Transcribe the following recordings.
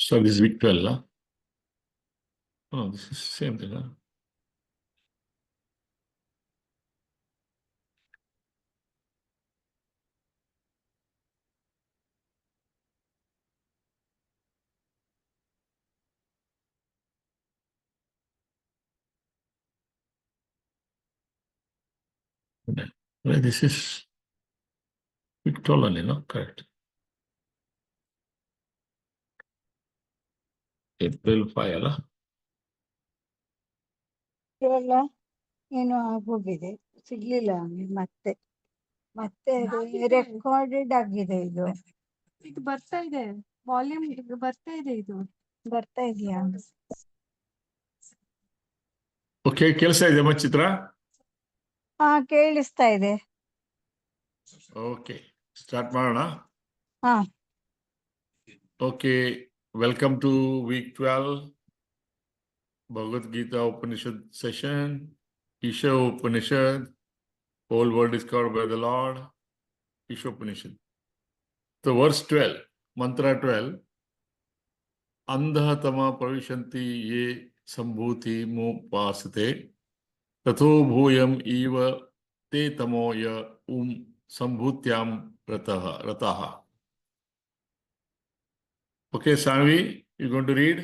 So this is week 12, huh? Oh, this is same thing, huh? Well, this is week 12 only, no? Correct. April 5, ಅಲ್ಲ? ಇವೆಲ್ಲ ಏನೋ ಆಗೋಗಿದೆ, ಸಿಗ್ಲಿಲ್ಲ ಅವ್ನಿಗೆ ಮತ್ತೆ ಮತ್ತೆ ರೆಕಾರ್ಡೆಡ್ ಆಗಿದೆ. ಇದು ಬರ್ತಾ ಇದೆ, ವಾಲ್ಯೂಮ್ ಬರ್ತಾ ಇದೆ, ಇದು ಬರ್ತಾ ಇದೆಯಾ? ಓಕೆ, ಕೆಲಸ ಇದೆ ಚಿತ್ರ? ಹಾ, ಕೇಳಿಸ್ತಾ ಇದೆ. ಓಕೆ, ಸ್ಟಾರ್ಟ್ ಮಾಡೋಣ. ಹಾ, okay, welcome to week 12 Bhagavad Gita Upanishad session, Isha Upanishad, whole world is covered by the Lord, Isha Upanishad. So verse 12, mantra 12, Andhatama pravishanti ye sambhuti mupasate, tatho bhuyam eva te tamoya sambhutyam rataha. Okay, Sanvi, you're going to read?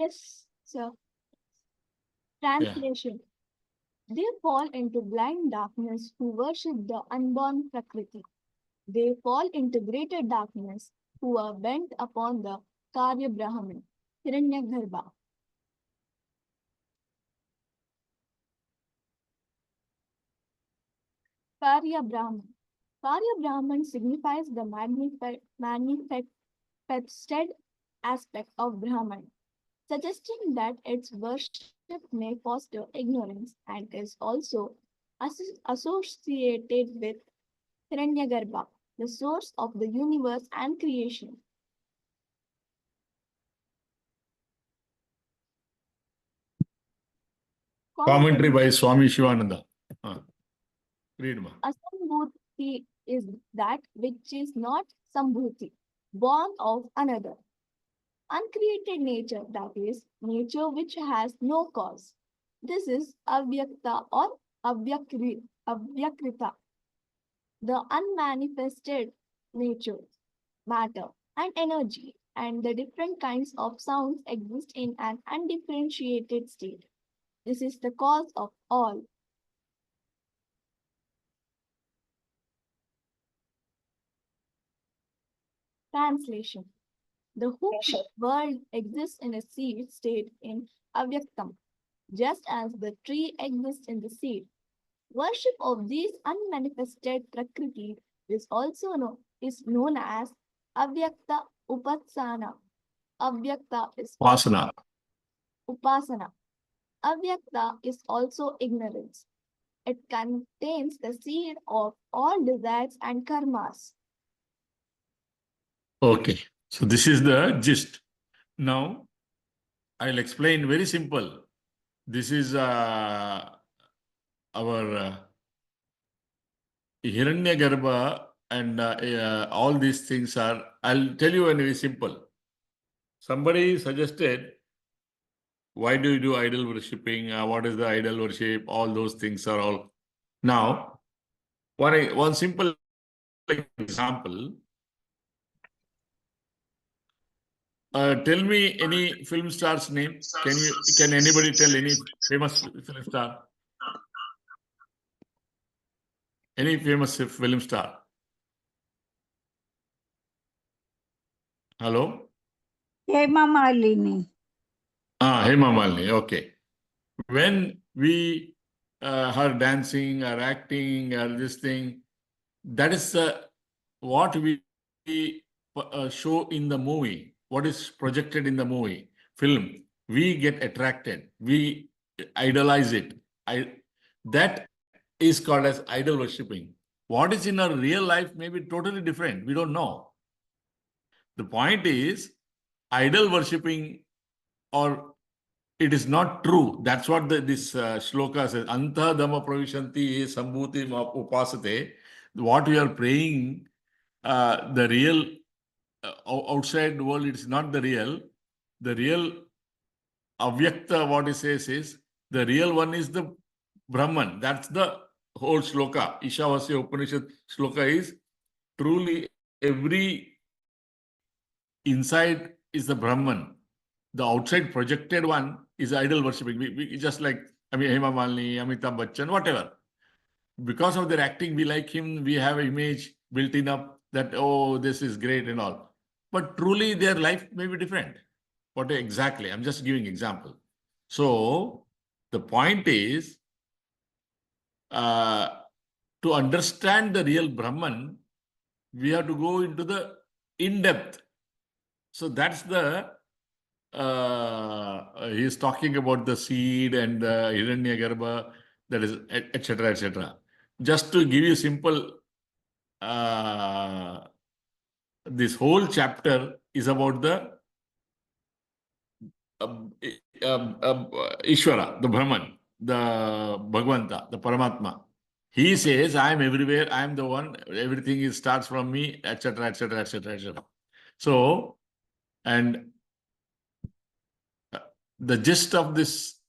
Yes, sir. Translation. They fall into blind darkness who worship the unborn Prakriti. They fall into greater darkness who are bent upon the Karya Brahman, Hiranyagarbha. Karya Brahman. Karya Brahman signifies the manifested aspect of Brahman, suggesting that its worship may foster ignorance and is also associated with Hiranyagarbha, the source of the universe and creation. Commentary by Swami Shivananda. Read, ma. Asambhuti is that which is not Sambhuti, born of another. Uncreated nature, that is, nature which has no cause. This is Avyakta or Avyakrita, the unmanifested nature, matter, and energy, and the different kinds of sounds exist in an undifferentiated state. This is the cause of all. Translation. The whole world exists in a seed state in Avyaktam, just as the tree exists in the seed. Worship of these unmanifested Prakriti is also known as Avyakta Upasana. Avyakta is Upasana. Upasana. Avyakta is also ignorance. It contains the seed of all desires and karmas. Okay, so this is the gist. Now, I'll explain very simple. This is our Hiranyagarbha and all these things are, I'll tell you in very simple. Somebody suggested, why do you do idol worshipping? What is the idol worship? All those things are all. Now, one simple example. Tell me any film star's name. Can anybody tell any famous film star? Any famous film star? Hello? Hema Malini. Hema Malini. Okay. When we her dancing or acting or this thing, that is what we show in the movie. What is projected in the movie, film, we get attracted, we idolize it. That is called as idol worshipping. What is in our real life may be totally different. We don't know. The point is, idol worshipping, or it is not true. That's what this shloka says. Anta dhamma pravishanti sambhuti upasate. What we are praying, the real outside world, it's not the real. The real avyakta, what he says is, the real one is the Brahman. That's the whole shloka. Ishavasya Upanishad shloka is truly every inside is the Brahman. The outside projected one is idol worshipping. We just like, Hema Malini, Amitabh Bachchan, whatever. Because of their acting, we like him, we have an image built in up that, oh, this is great and all. But truly their life may be different. What exactly? I'm just giving example. So the point is, to understand the real Brahman, we have to go into the in-depth. So that's the, he's talking about the seed and the Hiranyagarbha, that is, etc., etc. Just to give you simple, this whole chapter is about the Ishvara, the Brahman, the Bhagavanta, the Paramatma. He says, I am everywhere, I am the one, everything starts from me, etc., etc., etc., etc. So, and the gist of this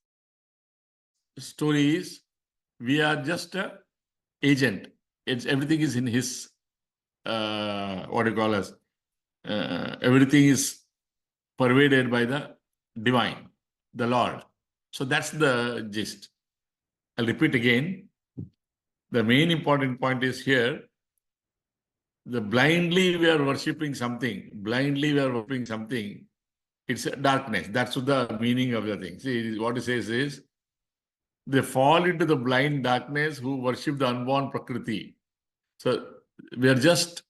story is, we are just an agent. Everything is in his, what do you call us? Everything is pervaded by the divine, the Lord. So that's the gist. I'll repeat again. The main important point is here, the blindly we are worshipping something. Blindly we are worshipping something. It's darkness. That's the meaning of the thing. See, what it says is, they fall into the blind darkness who worship the unborn Prakriti. So we are just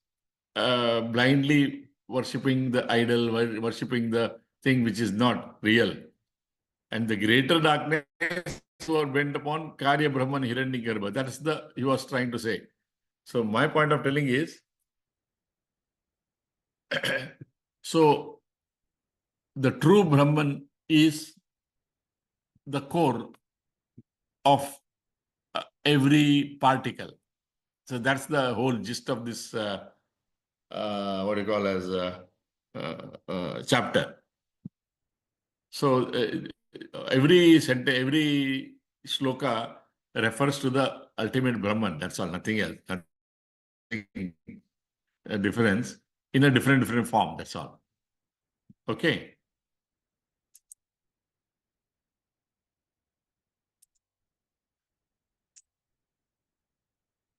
blindly worshipping the idol, worshipping the thing which is not real. And the greater darkness who are bent upon Karya Brahman Hiranyagarbha. That's the, he was trying to say. So my point of telling is, so the true Brahman is the core of every particle. So that's the whole gist of this, what do you call as chapter. So every sentence, every shloka refers to the ultimate Brahman. That's all, nothing else. Nothing a difference in a different form. That's all. Okay.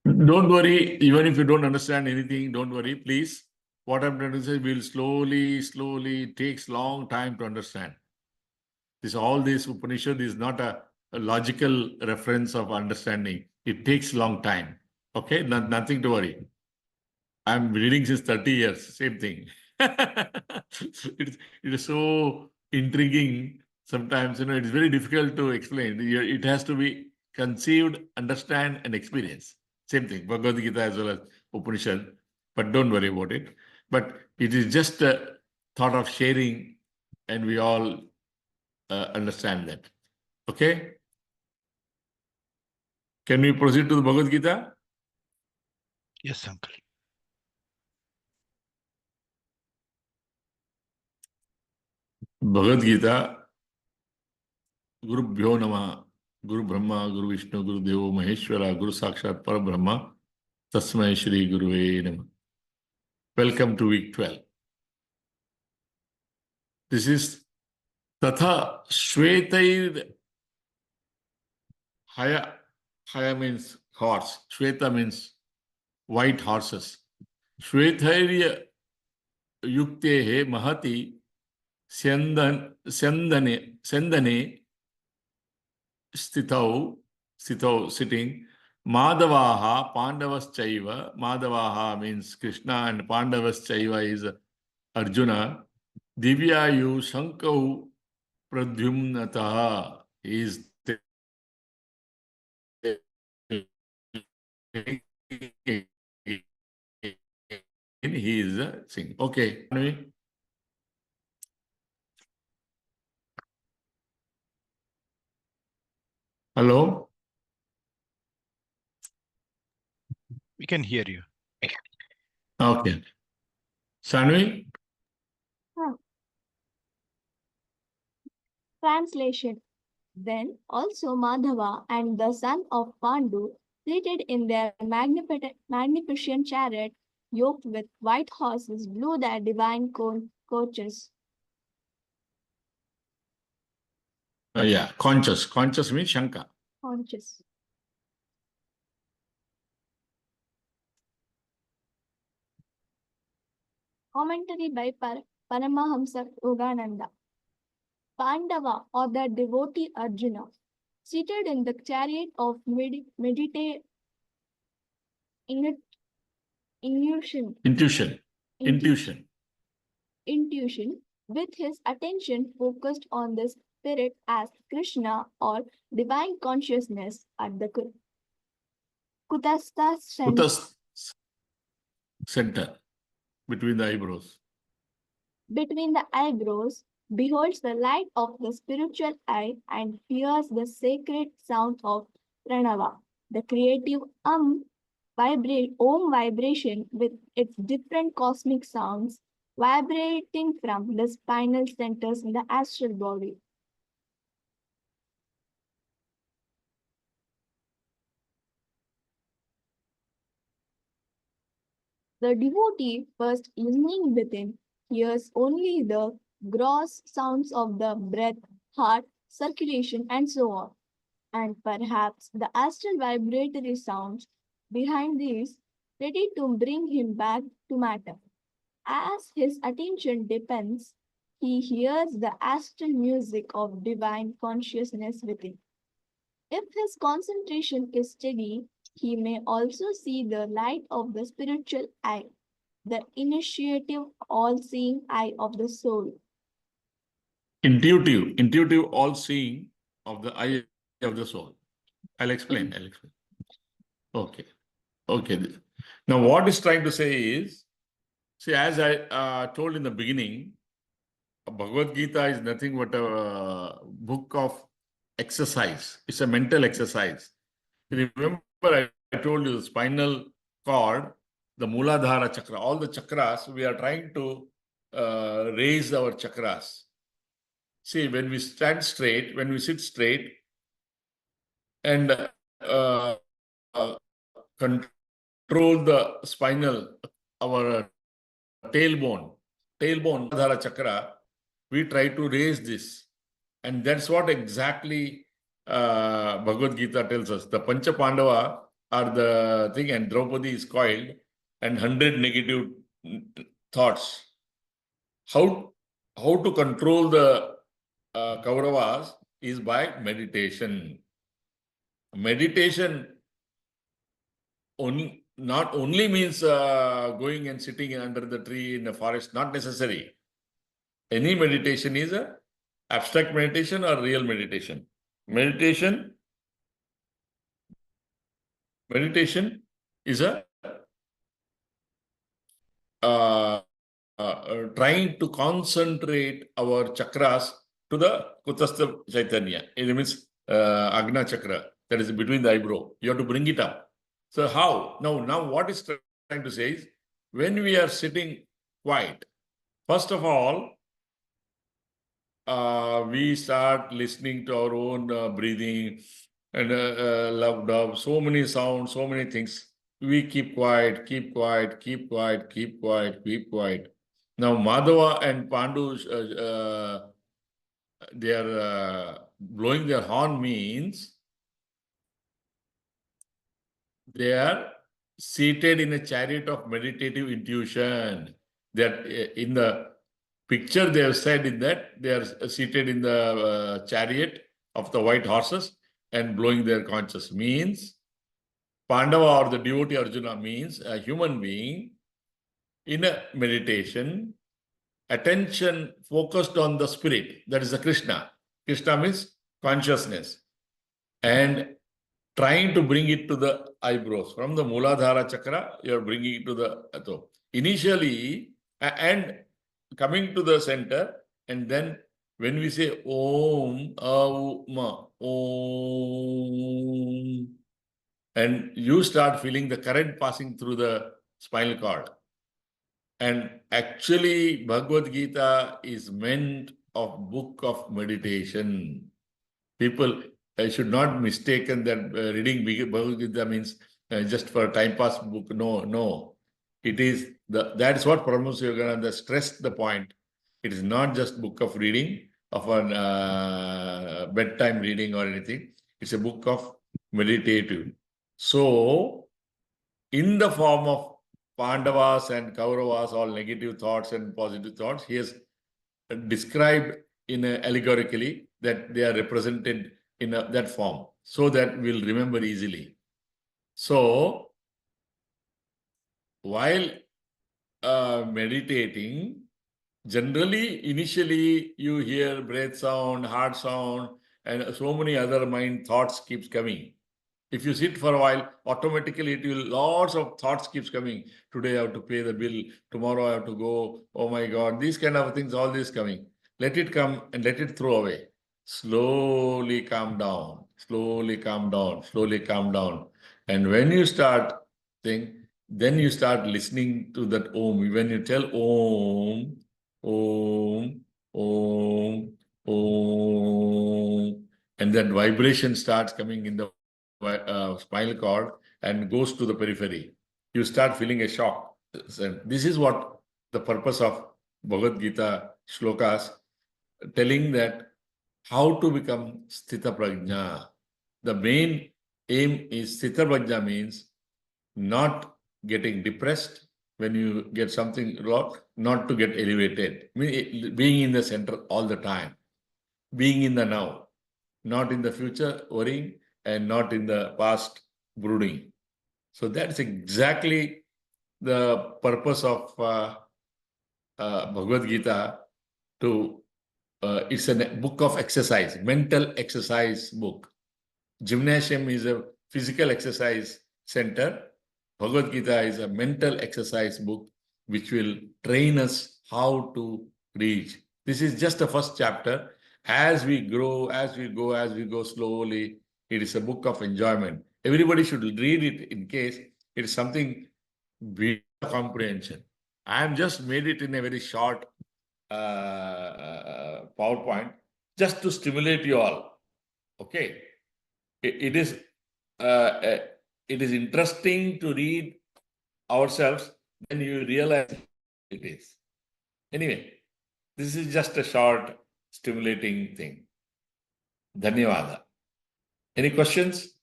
Don't worry, even if you don't understand anything, don't worry, please. What I'm trying to say, will slowly, it takes long time to understand. All this Upanishad is not a logical reference of understanding. It takes long time. Okay, nothing to worry. I'm reading since 30 years, same thing. It is so intriguing. Sometimes, it's very difficult to explain. It has to be conceived, understand, and experience. Same thing, Bhagavad Gita as well as Upanishad. But don't worry about it. But it is just a thought of sharing, and we all understand that. Okay? Can we proceed to the Bhagavad Gita? Yes, uncle. Bhagavad Gita, Gurubhyo Namah, Guru Brahma, Guru Vishnu, Guru Devo Maheshwara, Guru Sakshat Parabrahma, Tasmai Shri Guruve Namah. Welcome to week 12. This is Tatha Shvetair Haya. Haya means horse. Shveta means white horses. Shvetairya Yuktehe Mahati Sendane Stithau, sitting. Madavaha, Pandavaschaiva. Madavaha means Krishna and Pandavaschaiva is Arjuna. Divyayu Shankau Pradyumnataha is he is singing. Okay. Hello? We can hear you. Okay. Sanvi? Translation. Then also Madhava and the son of Pandu, seated in their magnificent chariot, yoked with white horses, blew their divine coaches. Yeah, conscious. Conscious means Shanka. Conches. Commentary by Paramahamsa Yogananda. Pandava, or the devotee Arjuna, seated in the chariot of intuition, Intuition. intu- Intuition. intuition, with his attention focused on the spirit as Krishna or divine consciousness at the Kutastha Utas center between the eyebrows. between the eyebrows, beholds the light of the spiritual eye and hears the sacred sound of Pranava, the creative Om vibration with its different cosmic sounds vibrating from the spinal centers in the astral body. The devotee, first listening within, hears only the gross sounds of the breath, heart, circulation, and so on, and perhaps the astral vibratory sounds behind these, ready to bring him back to matter. As his attention deepens, he hears the astral music of divine consciousness within. If his concentration is steady, he may also see the light of the spiritual eye, the initiative, all seeing eye of the soul. Intuitive all-seeing of the eye of the soul. I'll explain. Okay. Okay. Now, what he's trying to say is, see, as I told in the beginning, Bhagavad Gita is nothing but a book of exercise. It's a mental exercise. Remember, I told you the spinal cord, the Muladhara chakra, all the chakras, we are trying to raise our chakras. See, when we stand straight, when we sit straight, and control the spinal, our tailbone, Muladhara chakra, we try to raise this. And that's what exactly Bhagavad Gita tells us. The Pancha Pandava are the thing, and Draupadi is coiled, and 100 negative thoughts. How to control the Kauravas is by meditation. Meditation not only means going and sitting under the tree in the forest, not necessary. Any meditation is a abstract meditation or real meditation. Meditation is a trying to concentrate our chakras to the Kutastha Chaitanya. It means Agna chakra, that is between the eyebrow. You have to bring it up. So how? Now what is trying to say is, when we are sitting quiet, first of all, we start listening to our own breathing and loved up, so many sounds, so many things. We keep quiet. Now, Madhava and Pandu, they are blowing their horn means they are seated in a chariot of meditative intuition. That in the picture they have said in that they are seated in the chariot of the white horses and blowing their conscious means Pandava or the devotee Arjuna means a human being in a meditation, attention focused on the spirit, that is the Krishna. Krishna means consciousness, and trying to bring it to the eyebrows. From the Muladhara chakra, you are bringing it to the initially, and coming to the center, and then when we say Om, Auma, Om, and you start feeling the current passing through the spinal cord. And actually, Bhagavad Gita is meant of book of meditation. People should not mistaken that reading Bhagavad Gita means just for time pass book. No, no. It is that's what Paramahansa Yogananda stressed the point. It is not just book of reading of an bedtime reading or anything. It's a book of meditative. So, in the form of Pandavas and Kauravas, all negative thoughts and positive thoughts, he has described in allegorically that they are represented in that form so that we'll remember easily. So, while meditating, generally, initially, you hear breath sound, heart sound, and so many other mind thoughts keeps coming. If you sit for a while, automatically it will, lots of thoughts keeps coming. Today I have to pay the bill. Tomorrow I have to go. Oh my God, these kind of things, all this coming. Let it come and let it throw away. Slowly calm down. Slowly calm down. Slowly calm down. And when you start think, then you start listening to that Om. When you tell Om, Om, Om, Om, and that vibration starts coming in the spinal cord and goes to the periphery, you start feeling a shock. So this is what the purpose of Bhagavad Gita shlokas, telling that how to become Sthita Prajna. The main aim is Sthita Prajna means not getting depressed when you get something wrong, not to get elevated, being in the center all the time, being in the now, not in the future worrying, and not in the past brooding. So that's exactly the purpose of Bhagavad Gita. It's a book of exercise, mental exercise book. Gymnasium is a physical exercise center. Bhagavad Gita is a mental exercise book which will train us how to reach. This is just the first chapter. As we grow, as we go slowly, it is a book of enjoyment. Everybody should read it in case it is something beyond comprehension. I have just made it in a very short PowerPoint just to stimulate you all. Okay. It is interesting to read ourselves, then you realize it is. Anyway, this is just a short stimulating thing. Dhanyavada. Any questions?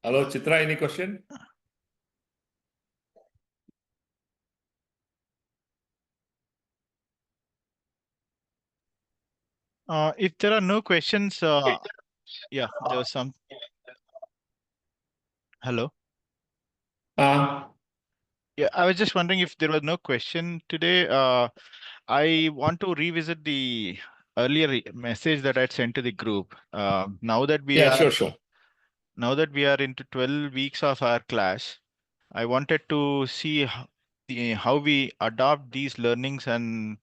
Hello, Chitra, any question? If there are no questions, yeah, there was some. Hello. Yeah, I was just wondering if there was no question today. I want to revisit the earlier message that I'd sent to the group. Now that we are Sure. now that we are into 12 weeks of our class, I wanted to see how we adopt these learnings and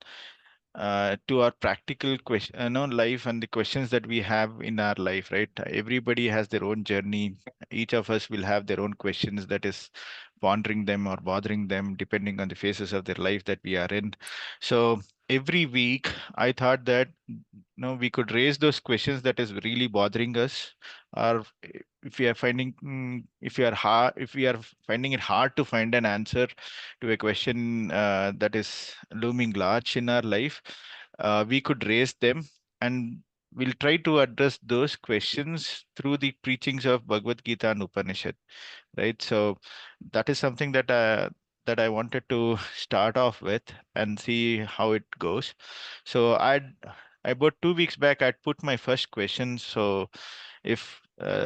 to our practical question, life and the questions that we have in our life, right? Everybody has their own journey. Each of us will have their own questions that is pondering them or bothering them, depending on the phases of their life that we are in. So every week, I thought that we could raise those questions that is really bothering us, or if we are finding it hard to find an answer to a question that is looming large in our life, we could raise them, and we'll try to address those questions through the preachings of Bhagavad Gita and Upanishad, right? So that is something that I wanted to start off with and see how it goes. So about 2 weeks back, I'd put my first question. So if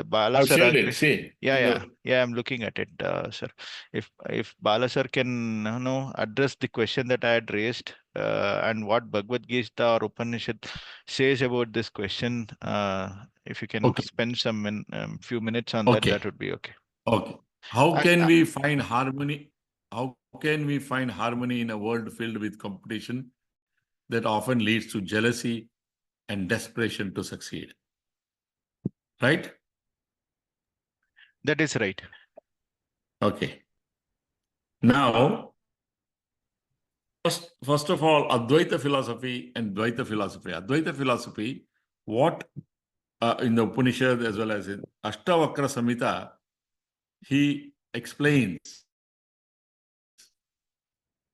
Bala I've sir shared agree, it. See. yeah, I'm looking at it, sir. If Bala sir can address the question that I had raised, and what Bhagavad Gita or Upanishad says about this question, if you can Okay. spend some few minutes on that, that would be okay. Okay. How And, can we find harmony? How can we find harmony in a world filled with competition that often leads to jealousy and desperation to succeed? Right? That is right. Okay. Now, first of all, Advaita philosophy and Dvaita philosophy. Advaita philosophy, what in the Upanishad as well as in Ashtavakra Samhita, he explains.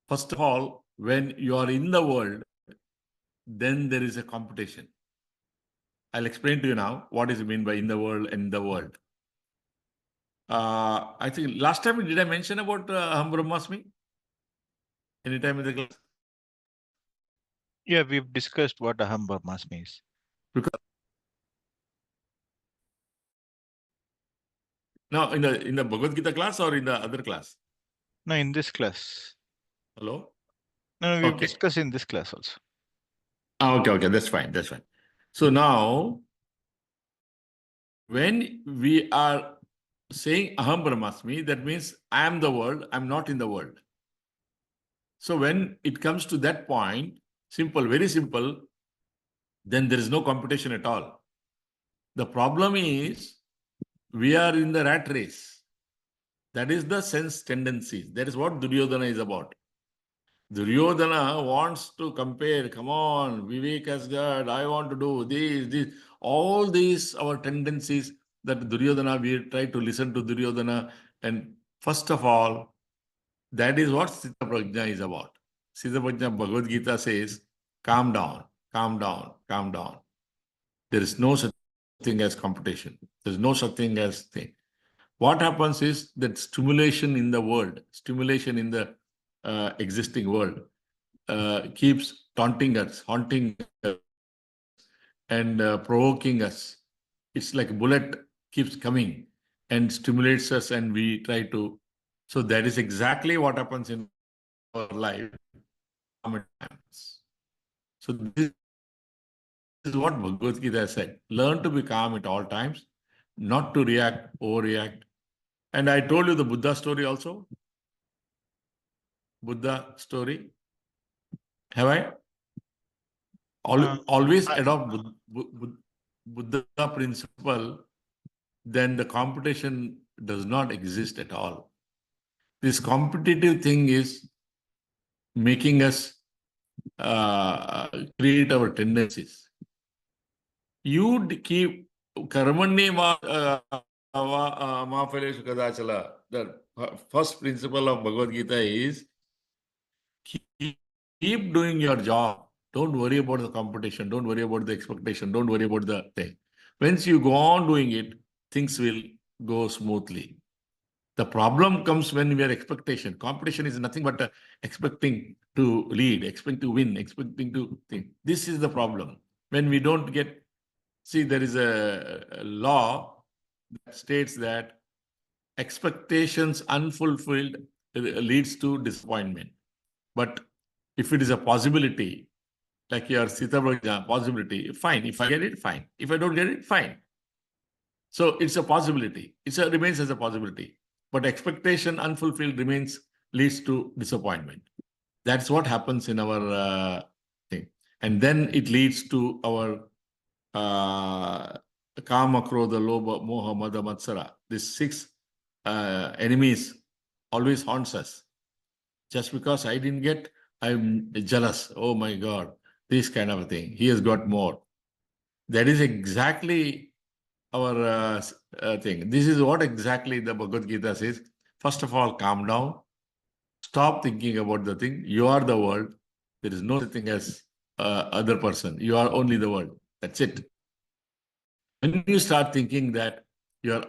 First of all, when you are in the world, then there is a competition. I'll explain to you now what is meant by in the world and in the world. I think last time did I mention about Aham Brahmasmi? Anytime in the class? Yeah, we've discussed what Aham Brahmasmi is. Because now in the Bhagavad Gita class or in the other class? No, in this class. Hello? No, we've Okay. discussed in this class also. Okay, that's fine. That's fine. So now, when we are saying Aham Brahmasmi, that means I am the world, I'm not in the world. So when it comes to that point, simple, very simple, then there is no competition at all. The problem is we are in the rat race. That is the sense tendencies. That is what Duryodhana is about. Duryodhana wants to compare, come on, Vivek has got, I want to do this. All these our tendencies that Duryodhana, we try to listen to Duryodhana. And first of all, that is what Sita Prajna is about. Sita Prajna Bhagavad Gita says, calm down, calm down, calm down. There is no such thing as competition. There is no such thing as thing. What happens is that stimulation in the world, stimulation in the existing world keeps taunting us, haunting us, and provoking us. It's like a bullet keeps coming and stimulates us, and we try to. So that is exactly what happens in our life. So this is what Bhagavad Gita said. Learn to be calm at all times, not to react, overreact. And I told you the Buddha story also. Buddha story. Have I? Always adopt Buddha principle, then the competition does not exist at all. This competitive thing is making us create our tendencies. You keep karmanni ma phaleshu kadachala. The first principle of Bhagavad Gita is keep doing your job. Don't worry about the competition. Don't worry about the expectation. Don't worry about the thing. Once you go on doing it, things will go smoothly. The problem comes when we are expectation. Competition is nothing but expecting to lead, expecting to win, expecting to think. This is the problem. When we don't get, see, there is a law that states that expectations unfulfilled leads to disappointment. But if it is a possibility, like your Sita Prajna possibility, fine. If I get it, fine. If I don't get it, fine. So it's a possibility. It remains as a possibility. But expectation unfulfilled leads to disappointment. That's what happens in our thing. And then it leads to our Kama, Krodha, Lobha, Moha, Mada, Matsara. These 6 enemies always haunts us. Just because I didn't get, I'm jealous. Oh my God, this kind of a thing. He has got more. That is exactly our thing. This is what exactly the Bhagavad Gita says. First of all, calm down. Stop thinking about the thing. You are the world. There is no such thing as other person. You are only the world. That's it. When you start thinking that,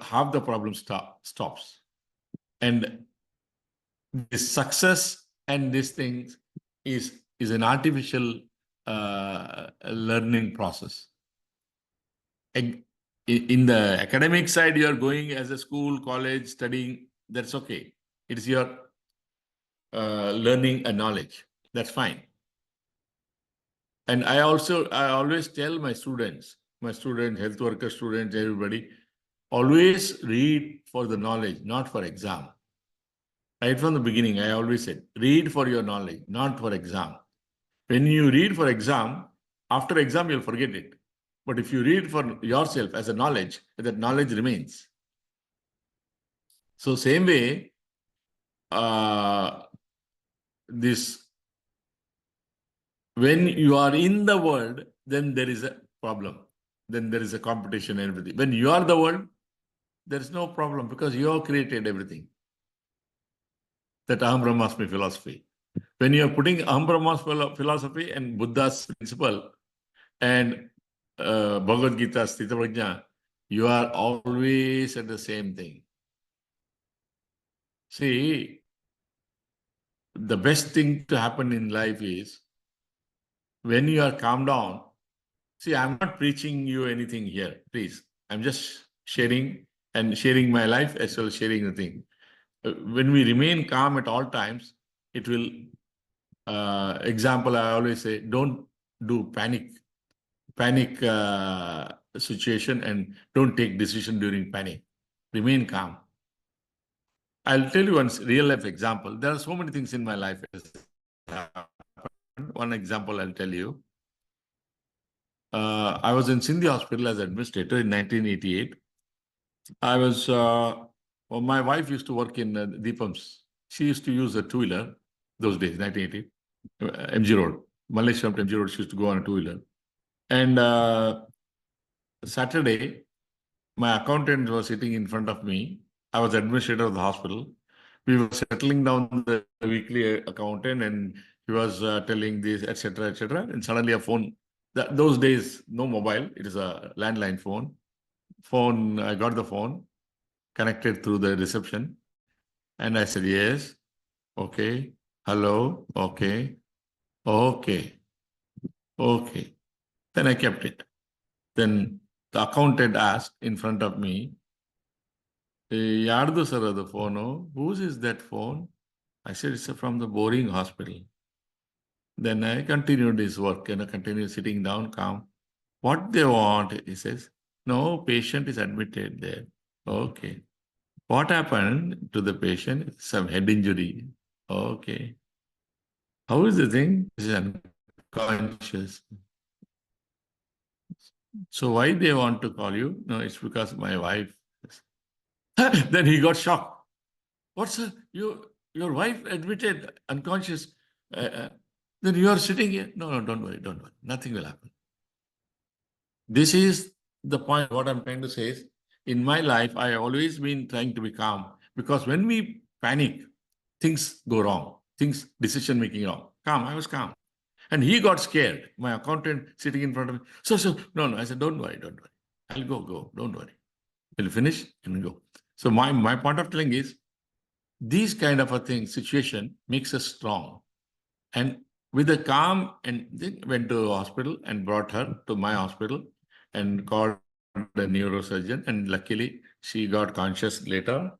half the problem stops. And this success and these things is an artificial learning process. In the academic side, you are going as a school, college, studying, that's okay. It's your learning a knowledge. That's fine. And I always tell my students, health worker students, everybody, always read for the knowledge, not for exam. Right from the beginning, I always said, read for your knowledge, not for exam. When you read for exam, after exam, you'll forget it. But if you read for yourself as a knowledge, that knowledge remains. So same way, this when you are in the world, then there is a problem. Then there is a competition and everything. When you are the world, there is no problem because you have created everything. That Aham Brahmasmi philosophy. When you are putting Aham Brahmasmi philosophy and Buddha's principle and Bhagavad Gita, Sthita Prajna, you are always at the same thing. See, the best thing to happen in life is when you are calm down. See, I'm not preaching you anything here, please. I'm just sharing my life as well as sharing the thing. When we remain calm at all times, it will, example, I always say, don't do panic situation and don't take decision during panic. Remain calm. I'll tell you one real life example. There are so many things in my life. One example I'll tell you. I was in Sindhi Hospital as administrator in 1988. I was, well, my wife used to work in Deepams. She used to use a two-wheeler those days, 1980, MG Road. Malaysia to MG Road, she used to go on a two-wheeler. And Saturday, my accountant was sitting in front of me. I was administrator of the hospital. We were settling down the weekly accountant and he was telling this, etc., etc. And suddenly a phone, those days, no mobile, it is a landline phone. I got the phone, connected through the reception. And I said, yes, okay, hello, okay, okay, okay. Then I kept it. Then the accountant asked in front of me, Yardu sir the phone, whose is that phone? I said, it's from the boring hospital. Then I continued his work and I continued sitting down calm. What they want, he says, no, patient is admitted there. Okay. What happened to the patient? Some head injury. Okay. How is the thing? Is unconscious. So why they want to call you? No, it's because my wife. Then he got shocked. What's your wife admitted unconscious? Then you are sitting here. No, don't worry, don't worry. Nothing will happen. This is the point. What I'm trying to say is, in my life, I have always been trying to be calm because when we panic, things go wrong. Decision making wrong. Calm. I was calm. And he got scared. My accountant sitting in front of me. So, no. I said, don't worry. I'll go. Don't worry. We'll finish and go. So my point of telling is, these kind of a thing, situation makes us strong. And with a calm, and then went to a hospital and brought her to my hospital and called the neurosurgeon. And luckily, she got conscious later.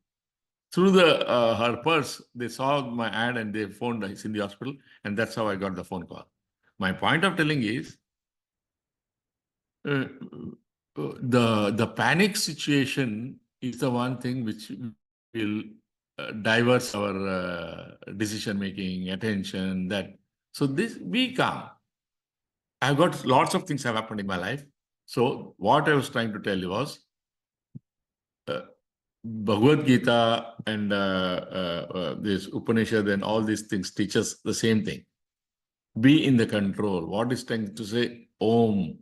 Through the her purse, they saw my ad and they phoned us in the hospital. And that's how I got the phone call. My point of telling is, the panic situation is the one thing which will diverse our decision making, attention. So this, be calm. I've got lots of things have happened in my life. So what I was trying to tell you was, Bhagavad Gita and this Upanishad and all these things teach us the same thing. Be in the control. What is trying to say? Om.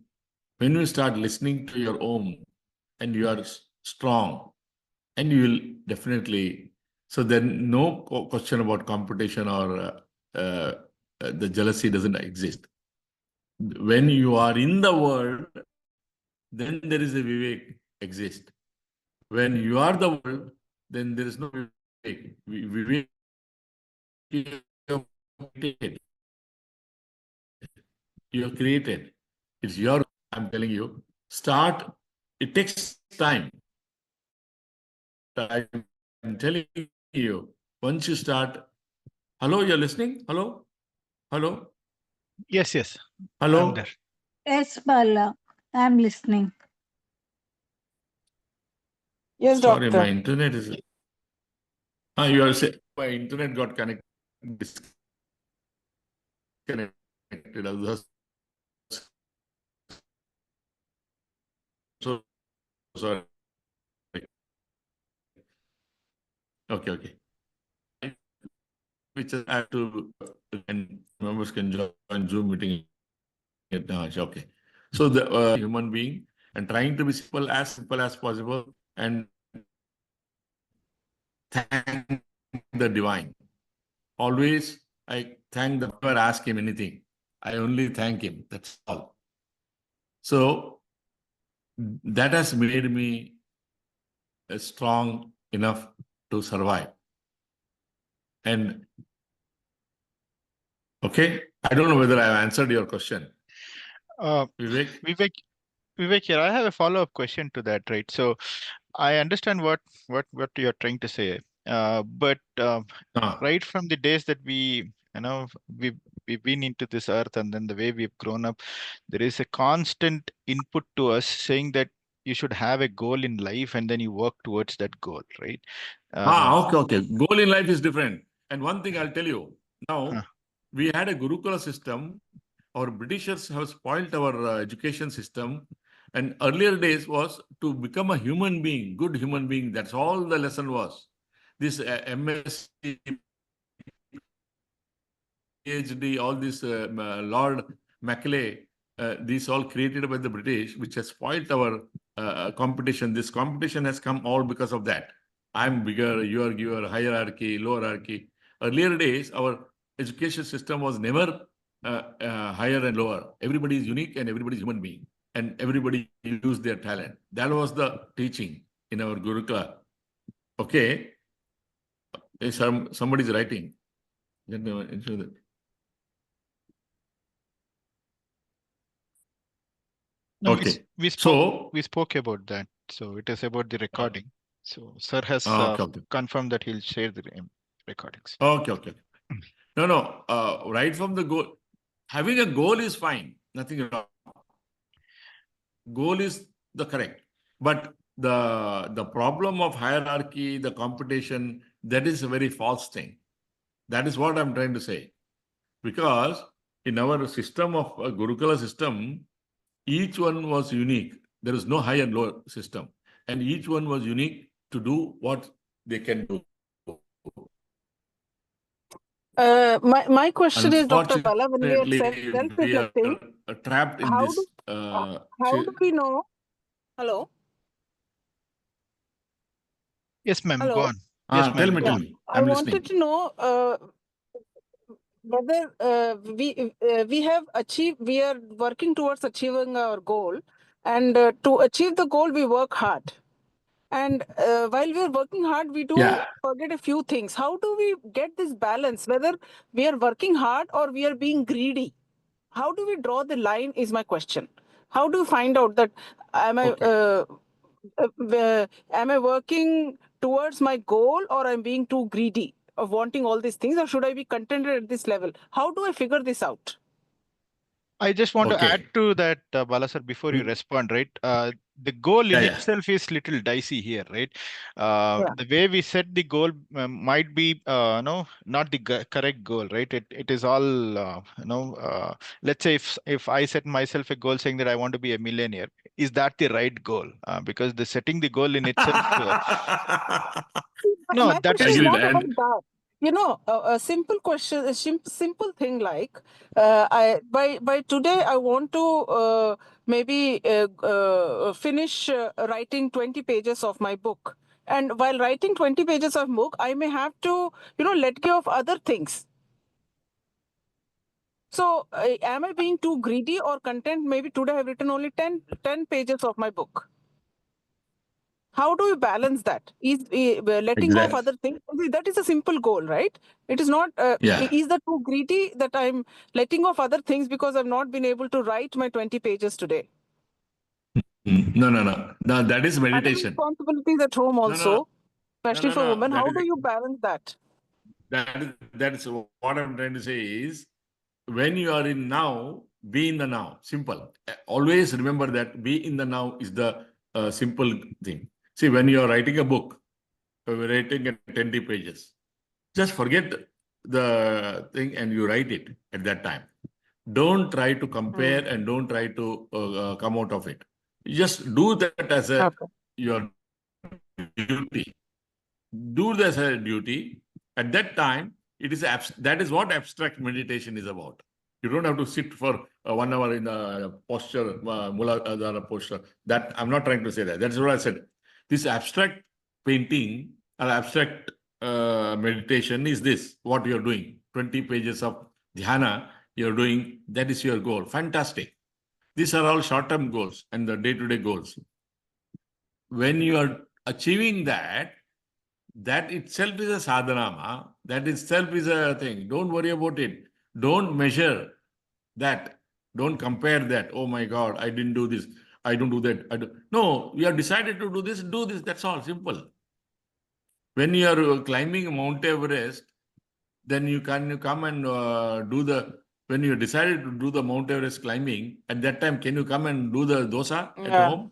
When you start listening to your Om and you are strong, and you will definitely, so then no question about competition or the jealousy doesn't exist. When you are in the world, then there is a Vivek exist. When you are the world, then there is no Vivek. Vivek you have created. It's your, I'm telling you, start. It takes time. I'm telling you, once you start, hello, you're listening? Hello? Yes. I'm Hello? there. Yes, Bala. I'm listening. Yes, Sorry, doctor. my internet is. You are saying my internet got disconnected. I was so sorry. Okay. Which I have to, and members can join Zoom meeting. Okay. So the human being and trying to be simple as possible and thank the divine. Always I thank the never ask him anything. I only thank him. That's all. So that has made me strong enough to survive. And okay, I don't know whether I have answered your question, Vivek. Vivek here, I have a follow-up question to that, right? So I understand what you're trying to say, but Ah. right from the days that we've been into this earth, and then the way we've grown up, there is a constant input to us saying that you should have a goal in life, and then you work towards that goal, right? Okay. Goal in life is different. And one thing I'll tell you, Huh. now we had a Gurukula system. Our Britishers have spoiled our education system. And earlier days was to become a human being, good human being. That's all the lesson was. This MSc, PhD, all this Lord Macaulay, these all created by the British, which has spoiled our competition. This competition has come all because of that. I'm bigger, you are your hierarchy, lower hierarchy. Earlier days, our education system was never higher and lower. Everybody is unique and everybody is human being, and everybody use their talent. That was the teaching in our Gurukula. Okay, somebody is writing. Then ensure that. No, Okay. we spoke about that. So it is about the recording. So sir has Okay. confirmed that he'll share the recordings. Okay. No. Right from the goal, having a goal is fine. Nothing wrong. Goal is the correct. But the problem of hierarchy, the competition, that is a very false thing. That is what I'm trying to say. Because in our system of Gurukula system, each one was unique. There is no high and low system. And each one was unique to do what they can do. My question is, Dr. Bala, when we are Unfortunately, we are self-reflecting, trapped in how this. do we know? Hello? Yes, ma'am, Hello? go on. Yes, ma'am, Tell go on. me. I I'm wanted listening. to know whether we have achieved, we are working towards achieving our goal, and to achieve the goal, we work hard. And while we are working hard, we do forget a few things. How do we get this balance, whether we are working hard or we are being greedy? How do we draw the line is my question. How do you find out that am I working towards my goal, or I'm being too greedy of wanting all these things, or should I be contented at this level? How do I figure this out? I just want to add to that, Bala sir, before you respond, right? The goal in itself is little dicey here, right? The way we set the goal might be not the correct goal, right? It is all let's say if I set myself a goal saying that I want to be a millionaire, is that the right goal? Because the setting the goal in itself no, my that question is is not about that. You know, a simple question, a simple thing like, by today I want to maybe finish writing 20 pages of my book. And while writing 20 pages of book, I may have to, let go of other things. So am I being too greedy or content? Maybe today I've written only 10 pages of my book. How do you balance that? Is letting go of other things? That is a simple goal, right? It is not. Is that too greedy that I'm letting go of other things because I've not been able to write my 20 pages today? No. No, that is meditation. Other responsibilities at home also, especially for women. How do you balance that? That's what I'm trying to say is, when you are in now, be in the now. Simple. Always remember that be in the now is the simple thing. See, when you are writing a book, writing 20 pages, just forget the thing and you write it at that time. Don't try to compare and don't try to come out of it. You just do that as your duty. do this duty. At that time, it is that is what abstract meditation is about. You don't have to sit for 1 hour in the posture, Muladhara posture. That I'm not trying to say that. That's what I said. This abstract painting or abstract meditation is this, what you're doing. 20 pages of dhyana you're doing, that is your goal. Fantastic. These are all short-term goals and the day-to-day goals. When you are achieving that, that itself is a sadhana. That itself is a thing. Don't worry about it. Don't measure that. Don't compare that. Oh my God, I didn't do this. I don't do that. No, you have decided to do this. Do this. That's all. Simple. When you are climbing Mount Everest, then you come and do the. When you decided to do the Mount Everest climbing, at that time, can you come and do the dosa at home?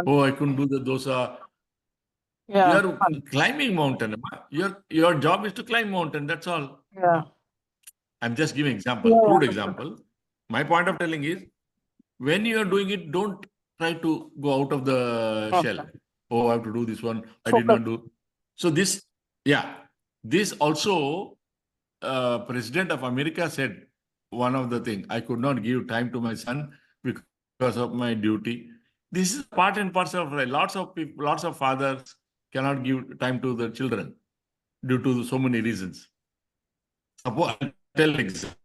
Oh, I couldn't do the dosa. Yeah. You are climbing mountain. Your job is to climb mountain. That's all. Yeah. I'm just giving example, crude example. My point of telling is, when you are doing it, don't try to go out of the shell. Oh, I have to do this one. I did not do. So this also, President of America said one of the things, I could not give time to my son because of my duty. This is part and parcel of life. Lots of people, lots of fathers cannot give time to their children due to so many reasons. Suppose I'll tell example.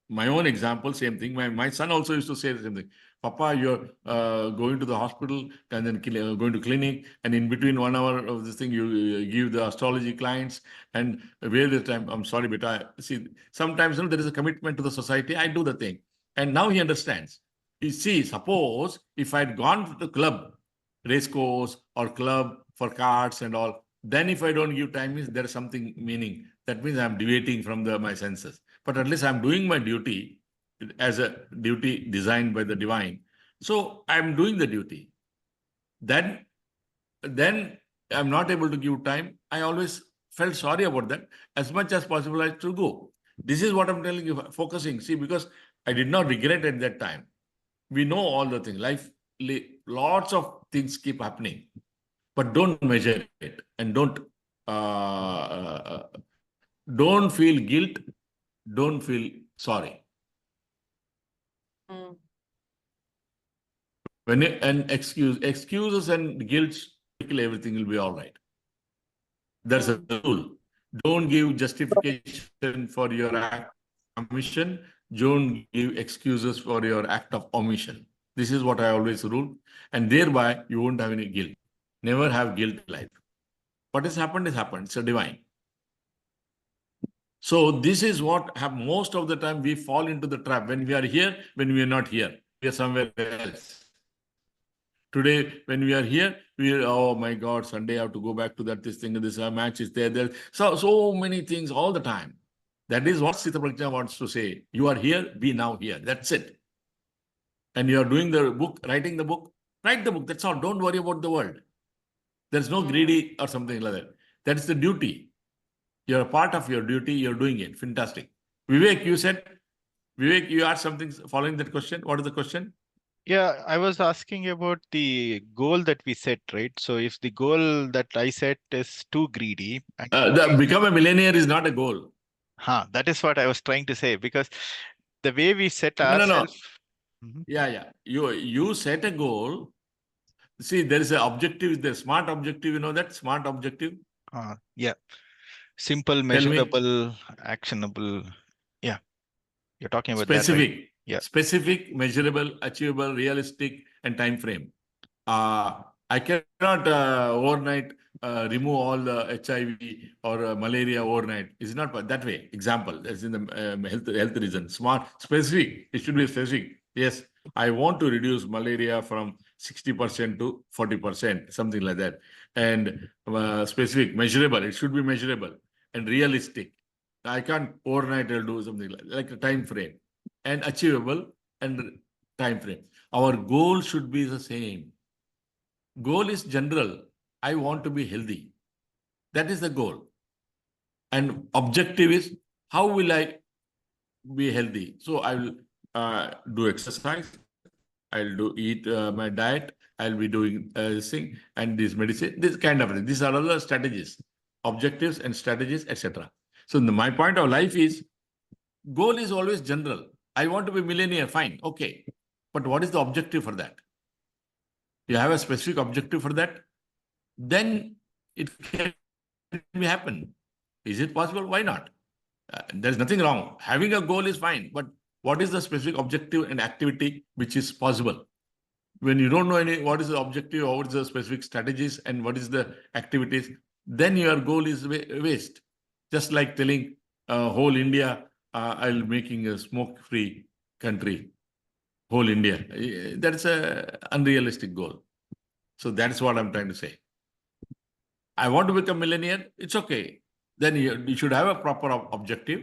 My own example, same thing. My son also used to say the same thing. Papa, you're going to the hospital and then going to clinic, and in between 1 hour of this thing, you give the astrology clients and where the time. I'm sorry, but I see sometimes there is a commitment to the society. I do the thing, and now he understands. You see, suppose if I'd gone to the club, race course or club for cards and all, then if I don't give time, means there is something meaning. That means I'm deviating from my senses. But at least I'm doing my duty as a duty designed by the divine. So I'm doing the duty. Then I'm not able to give time. I always felt sorry about that. As much as possible, I should go. This is what I'm telling you, focusing. See, because I did not regret at that time. We know all the things. Life, lots of things keep happening. But don't measure it and don't feel guilt. Don't feel sorry. And excuses and guilt, everything will be all right. There's a rule. Don't give justification for your act of commission. Don't give excuses for your act of omission. This is what I always rule. And thereby, you won't have any guilt. Never have guilt in life. What has happened is happened. It's a divine. So this is what most of the time we fall into the trap. When we are here, when we are not here, we are somewhere else. Today, when we are here, oh my God, Sunday I have to go back to this thing, this match is there. So many things all the time. That is what Sita Prajna wants to say. You are here, be now here. That's it. And you are doing the book, writing the book, write the book. That's all. Don't worry about the world. There's no greedy or something like that. That's the duty. You're a part of your duty. You're doing it. Fantastic. Vivek, you asked something following that question. What is the question? Yeah, I was asking about the goal that we set, right? So if the goal that I set is too greedy, become a millionaire is not a goal. That is what I was trying to say, because the way we set No. ourselves. Yeah. You set a goal. See, there is an objective, the smart objective, you know that smart objective? Yeah. Simple, measurable, actionable. Yeah. You're talking about specific, that, right? Yeah. Specific, measurable, achievable, realistic, and time frame. I cannot overnight remove all the HIV or malaria overnight. It's not that way. Example, that's in the health reason. Smart, specific. It should be specific. Yes, I want to reduce malaria from 60% to 40%, something like that. And specific, measurable. It should be measurable and realistic. I can't overnight I'll do something like a time frame, and achievable and time frame. Our goal should be the same. Goal is general. I want to be healthy. That is the goal. And objective is how will I be healthy? So I will do exercise. I'll eat my diet. I'll be doing this thing and this medicine, this kind of thing. These are other strategies, objectives and strategies, etc. So my point of life is, goal is always general. I want to be millionaire, fine, okay. But what is the objective for that? You have a specific objective for that, then it can happen. Is it possible? Why not? There's nothing wrong. Having a goal is fine, but what is the specific objective and activity which is possible? When you don't know what is the objective, or what is the specific strategies, and what is the activities, then your goal is waste. Just like telling whole India, I'll making a smoke-free country, whole India. That's a unrealistic goal. So that's what I'm trying to say. I want to become millionaire. It's okay. Then you should have a proper objective,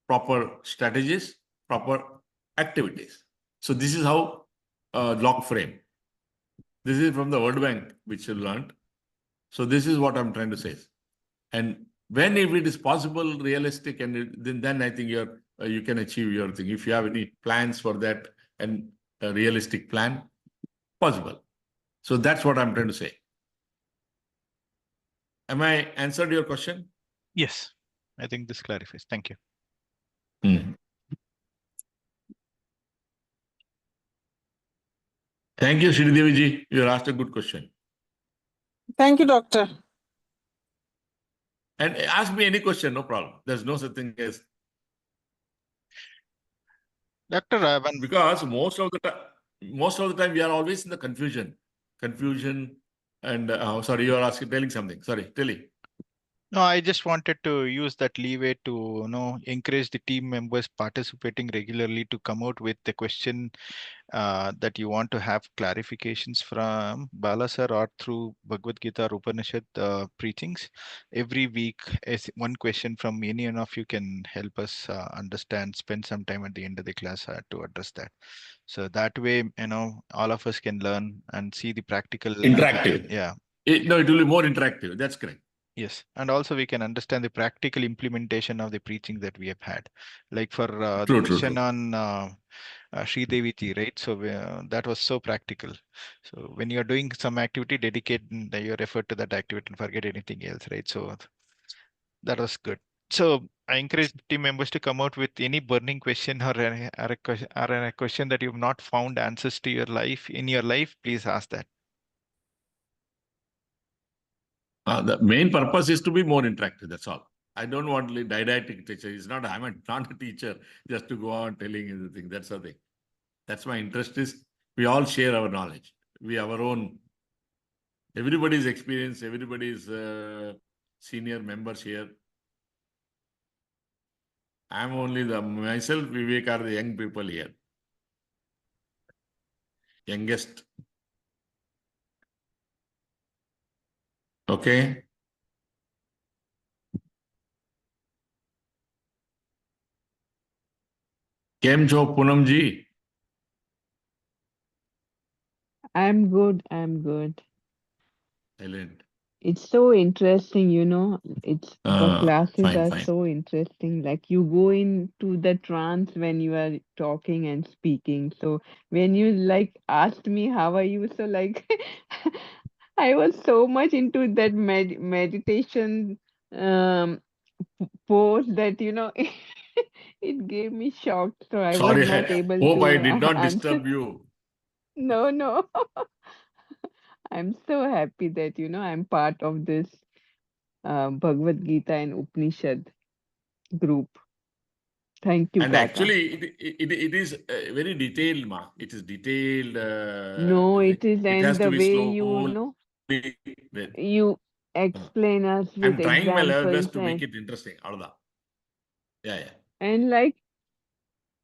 proper strategies, proper activities. So this is how log frame. This is from the World Bank, which you learned. So this is what I'm trying to say. And when, if it is possible, realistic, and then I think you can achieve your thing. If you have any plans for that and a realistic plan, possible. So that's what I'm trying to say. Am I answered your question? Yes, I think this clarifies. Thank you. Thank you, Sridevi ji. You asked a good question. Thank you, doctor. And ask me any question, no problem. There's no such thing as... Dr. Ravan. Because most of the time we are always in the confusion. And sorry, you are telling something. Sorry, telling. No, I just wanted to use that leeway to encourage the team members participating regularly to come out with the question that you want to have clarifications from Bala sir or through Bhagavad Gita or Upanishad preachings. Every week, one question from any one of you can help us understand, spend some time at the end of the class to address that. So that way, all of us can learn and see the practical. Interactive. Yeah. It will be more interactive. That's correct. Yes, and also we can understand the practical implementation of the preaching that we have had. Like for the question on Sri Devi ji, right? So that was so practical. So when you're doing some activity, dedicate your effort to that activity and forget anything else, right? So that was good. So I encourage team members to come out with any burning question or a question that you've not found answers to in your life. Please ask that. The main purpose is to be more interactive. That's all. I don't want didactic teacher. I'm not a teacher just to go on telling everything. That's the thing. That's my interest is we all share our knowledge. We have our own. Everybody's experience. Everybody's senior members here. I'm only myself. Vivek are the young people here. Youngest. Okay. Kem cho Poonam ji? I'm good. Excellent. It's so interesting, the classes Fine, are fine. so interesting. Like you go into the trance when you are talking and speaking. So when you asked me how are you, so I was so much into that meditation pose that it gave me shock. So I was Sorry, not able hope I to did not answer. disturb you. No. I'm so happy that I'm part of this Bhagavad Gita and Upanishad group. Thank you, And Kaka. actually, it is very detailed, ma. It is detailed. No, it is, It has and to the be way read. you explain us with I'm trying my level examples best to make it interesting. Yeah. and I've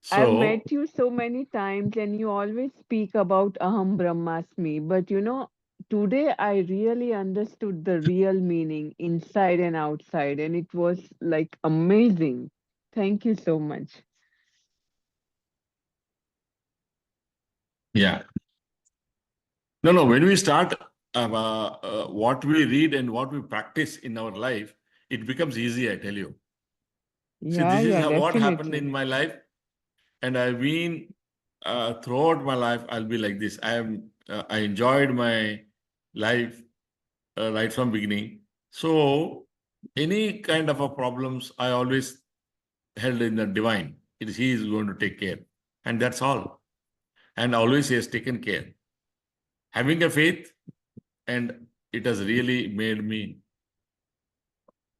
So, met you so many times and you always speak about Aham Brahmasmi, but today I really understood the real meaning inside and outside, and it was amazing. Thank you so much. yeah. No. When we start what we read and what we practice in our life, it becomes easy, I tell you. See, Yeah, this is what happened definitely. in my life. And I've been throughout my life, I'll be like this. I enjoyed my life right from beginning. So any kind of a problems, I always held in the divine. It is He is going to take care, and that's all. And always He has taken care. Having a faith, and it has really made me.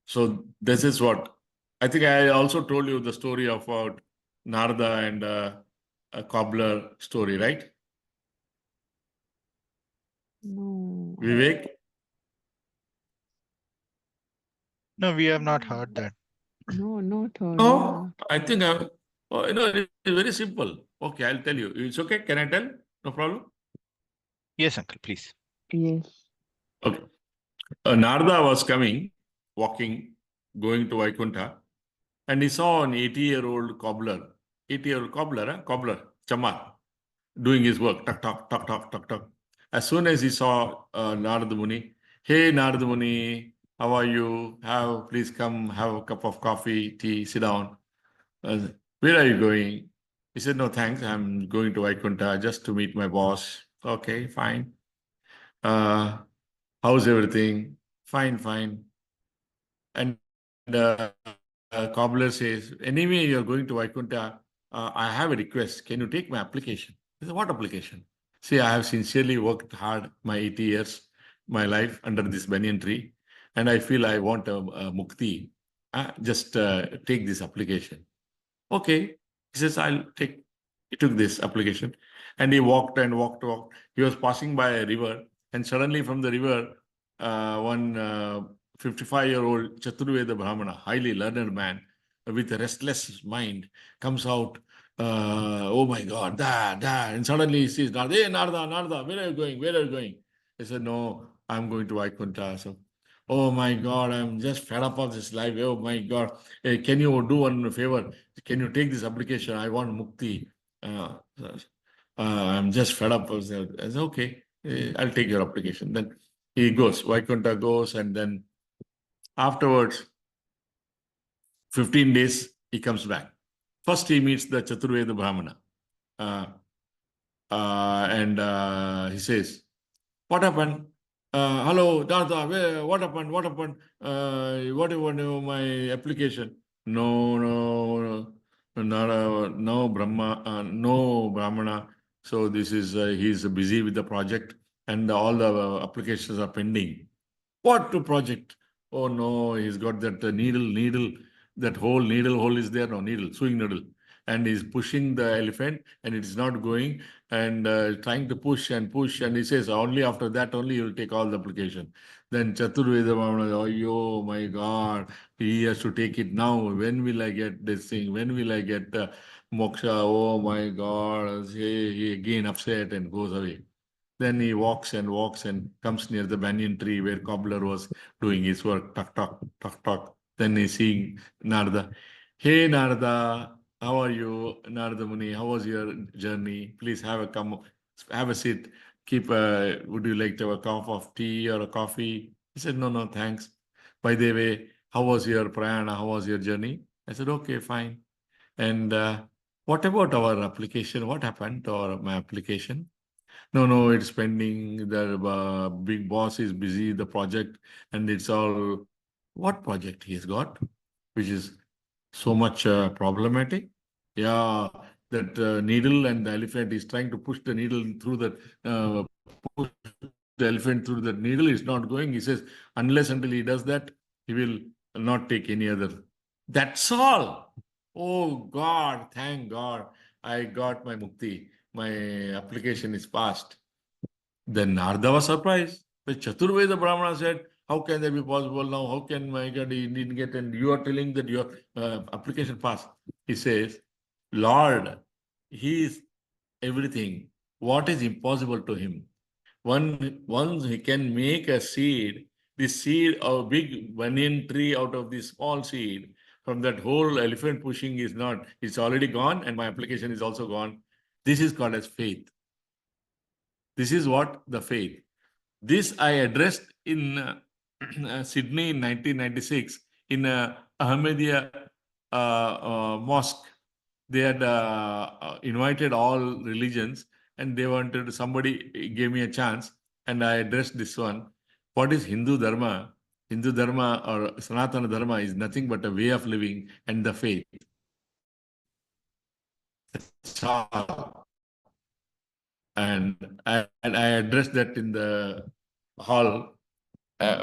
So this is what I think. I also told you the story about Narada and a cobbler story, right? No, Vivek? No, we have not heard that. no, not heard. Yeah, No, not. I think it's very simple. Okay, I'll tell you. It's okay. Can I tell? No problem. Yes, uncle, please. Yes. Okay. Narada was coming, walking, going to Vaikuntha, and he saw an 80-year-old cobbler. 80-year-old cobbler, cobbler, chamar, doing his work. Tuck, tuck, tuck, tuck, tuck, tuck. As soon as he saw Narada Muni, hey, Narada Muni, how are you? Please come have a cup of coffee, tea, sit down. Where are you going? He said, no, thanks. I'm going to Vaikuntha just to meet my boss. Okay, fine. Uh, how's everything? Fine, fine. And uh, cobbler says, anyway, you're going to Vaikuntha. I have a request. Can you take my application? He said, what application? See, I have sincerely worked hard my 80 years, my life under this banyan tree, and I feel I want a mukti. Just take this application. Okay. He says, I'll take. He took this application and he walked and walked. He was passing by a river, and suddenly from the river, one 55-year-old Chaturveda Brahmana, highly learned man with a restless mind, comes out. Oh my God, da. And suddenly he sees Narada, hey, Narada, where are you going? Where are you going? He said, no, I'm going to Vaikuntha. So, oh my God, I'm just fed up of this life. Oh my God. Hey, can you do one favor? Can you take this application? I want mukti. I'm just fed up. I said, okay, I'll take your application. Then he goes, Vaikuntha goes, and then afterwards, 15 days, he comes back. First, he meets the Chaturveda Brahmana. And he says, what happened? Hello, Dada, what happened? What happened? What do you want to my application? No, no, no, Brahmana. So this is, he's busy with the project and all the applications are pending. What to project? Oh no, he's got that needle, that whole needle hole is there. No, needle, sewing needle. And he's pushing the elephant and it is not going and trying to push. And he says, only after that, only you will take all the application. Then Chaturveda Brahmana, oh my God, he has to take it now. When will I get this thing? When will I get moksha? Oh my God. He again upset and goes away. Then he walks and comes near the banyan tree where cobbler was doing his work. Tuck, tuck, tuck, tuck. Then he's seeing Narada. Hey, Narada, how are you, Narada Muni? How was your journey? Please have a seat. Would you like to have a cup of tea or a coffee? He said, no, thanks. By the way, how was your prayana? How was your journey? I said, okay, fine. And what about our application? What happened to my application? No, it's pending. The big boss is busy, the project, and it's all. What project he has got, which is so much problematic? Yeah, that needle and the elephant is trying to push the needle through push the elephant through the needle is not going. He says, unless until he does that, he will not take any other. That's all. Oh God, thank God, I got my mukti. My application is passed. Then Narada was surprised. The Chaturveda Brahmana said, how can that be possible now? How can my God, he didn't get, and you are telling that your application passed. He says, Lord, he is everything. What is impossible to him? Once he can make a seed, this seed, a big banyan tree out of this small seed, from that whole elephant pushing is not, it's already gone, and my application is also gone. This is called as faith. This is what the faith. This I addressed in Sydney in 1996 in Ahmadiyya mosque. they had invited all religions, and they wanted, somebody gave me a chance, and I addressed this one. What is Hindu Dharma? Hindu Dharma or Sanatana Dharma is nothing but a way of living and the faith. That's all. And I addressed that in the hall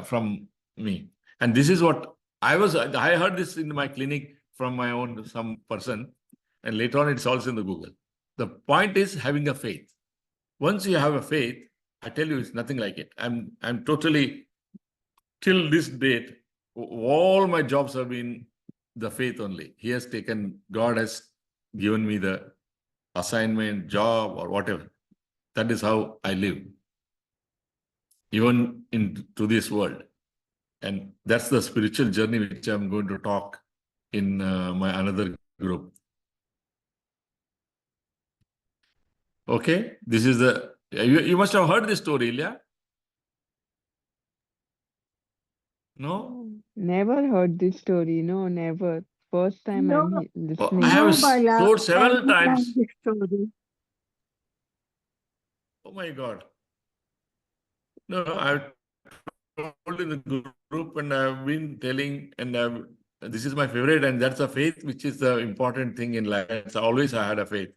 from me. And this is what I heard this in my clinic from my own, some person, and later on it's also in the Google. The point is having a faith. Once you have a faith, I tell you, it's nothing like it. I'm totally, till this date, all my jobs have been the faith only. God has given me the assignment, job, or whatever. That is how I live, even into this world. And that's the spiritual journey which I'm going to talk in my another group. Okay, this is the, you must have heard this story, Ilya? No? Never heard this story. No, never. First time No, I'm I listening. have no, Bala. told I several don't like times. this story. Oh my God. No, I've told in the group, and I've been telling, and this is my favorite, and that's a faith, which is the important thing in life. It's always I had a faith.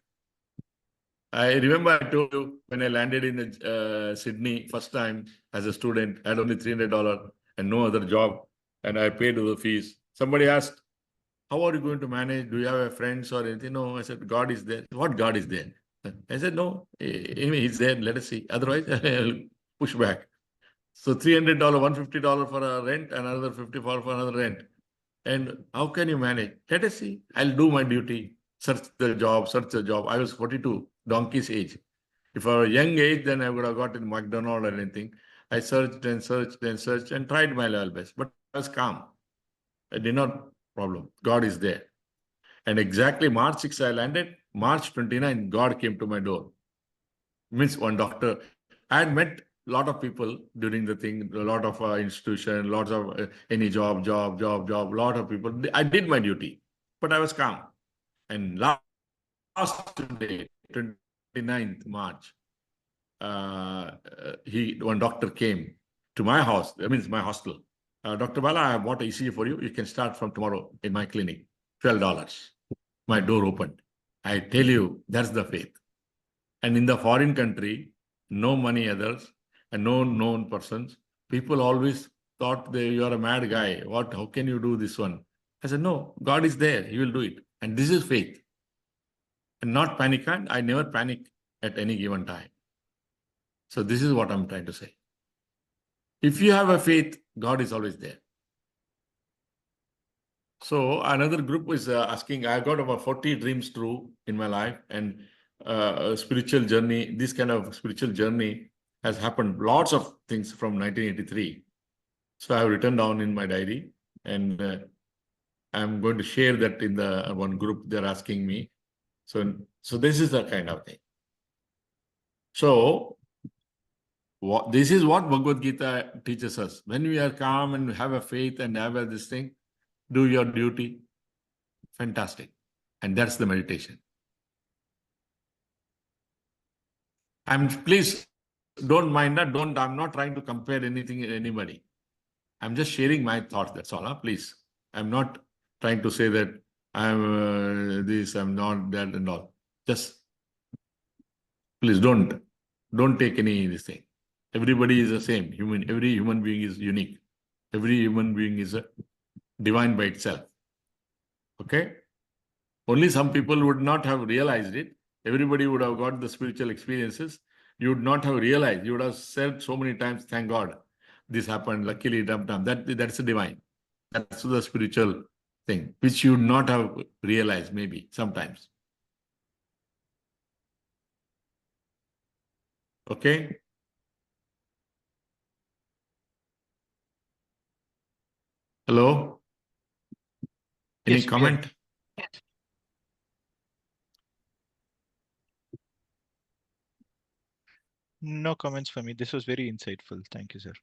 I remember I told you when I landed in Sydney first time as a student, I had only $300 and no other job, and I paid the fees. Somebody asked, how are you going to manage? Do you have a friends or anything? No, I said, God is there. What God is there? I said, no, he's there. Let us see. Otherwise, I'll push back. So $300, $150 for a rent, another $50 for another rent. And how can you manage? Let us see. I'll do my duty. Search the job, search the job. I was 42, donkey's age. If I were young age, then I would have gotten McDonald or anything. I searched and searched and searched and tried my level best. But I was calm. I did not problem. God is there. And exactly March 6, I landed. March 29, God came to my door. Means one doctor. I had met a lot of people during the thing, a lot of institution, lots of any job, a lot of people. I did my duty, but I was calm. And last day, 29th March, one doctor came to my house, that means my hostel. Dr. Bala, I have bought a ECG for you. You can start from tomorrow in my clinic. $12. My door opened. I tell you, that's the faith. And in the foreign country, no money others and no known persons. People always thought you are a mad guy. How can you do this one? I said, no, God is there. He will do it. And this is faith. And not panic. I never panic at any given time. So this is what I'm trying to say. If you have a faith, God is always there. So another group was asking, I got about 40 dreams true in my life, and a spiritual journey, this kind of spiritual journey has happened, lots of things from 1983. So I have written down in my diary, and I'm going to share that in the one group they're asking me. So this is the kind of thing. So this is what Bhagavad Gita teaches us. When we are calm and have a faith and have this thing, do your duty. Fantastic. And that's the meditation. Please don't mind that. I'm not trying to compare anything with anybody. I'm just sharing my thoughts. That's all. Please. I'm not trying to say that I'm this, I'm not that, and all. Just please don't take any this thing. Everybody is the same. Every human being is unique. Every human being is a divine by itself. Okay? Only some people would not have realized it. Everybody would have got the spiritual experiences. You would not have realized. You would have said so many times, thank God, this happened, luckily, that's the divine. That's the spiritual thing, which you would not have realized maybe sometimes. Okay? Hello? Any Yes, comment? no comments for me. This was very insightful. Thank you, sir.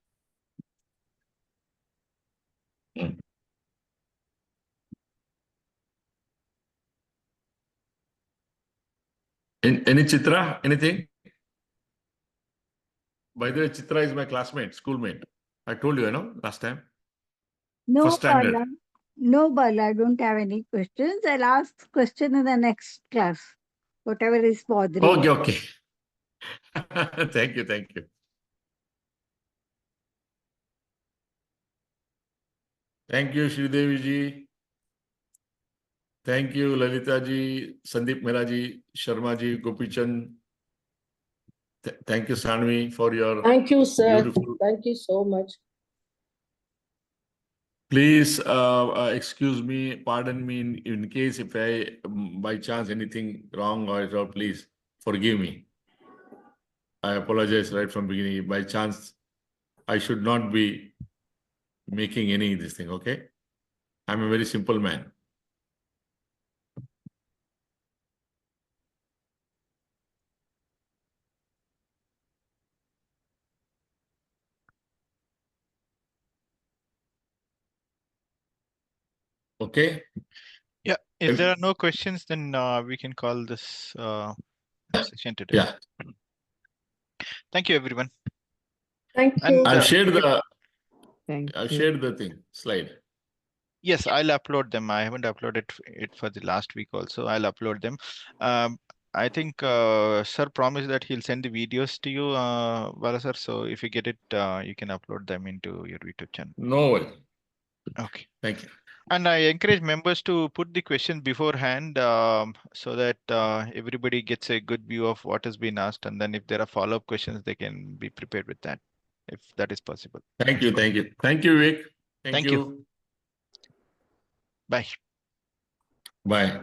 Any Chitra? Anything? By the way, Chitra is my classmate, schoolmate. I told you, last time. No, First standard. Bala. No, Bala. I don't have any questions. I'll ask question in the next class. Whatever is bothering. Okay, okay. Thank you, thank you. Thank you, Sridevi ji. Thank you, Lalita ji, Sandeep Mehra ji, Sharma ji, Gopi Chand. Thank you, Sanvi, for your Thank you, sir. beautiful. Thank you so much. Please excuse me, pardon me in case if I, by chance, anything wrong or so, please forgive me. I apologize right from beginning. By chance, I should not be making any this thing, okay? I'm a very simple man. Okay? Yeah, if there are no questions, then we can call this session today. Yeah. Thank you, everyone. Thank And, you. I've shared the Thank I've you. shared the thing, slide. yes, I'll upload them. I haven't uploaded it for the last week also. I'll upload them. I think sir promised that he'll send the videos to you, Bala sir. So if you get it, you can upload them into your YouTube channel. No worry. Okay. Thank you. And I encourage members to put the question beforehand, so that everybody gets a good view of what has been asked. And then if there are follow-up questions, they can be prepared with that, if that is possible. Thank you. Thank you. Thank you, Vivek. Thank you. Bye. Bye.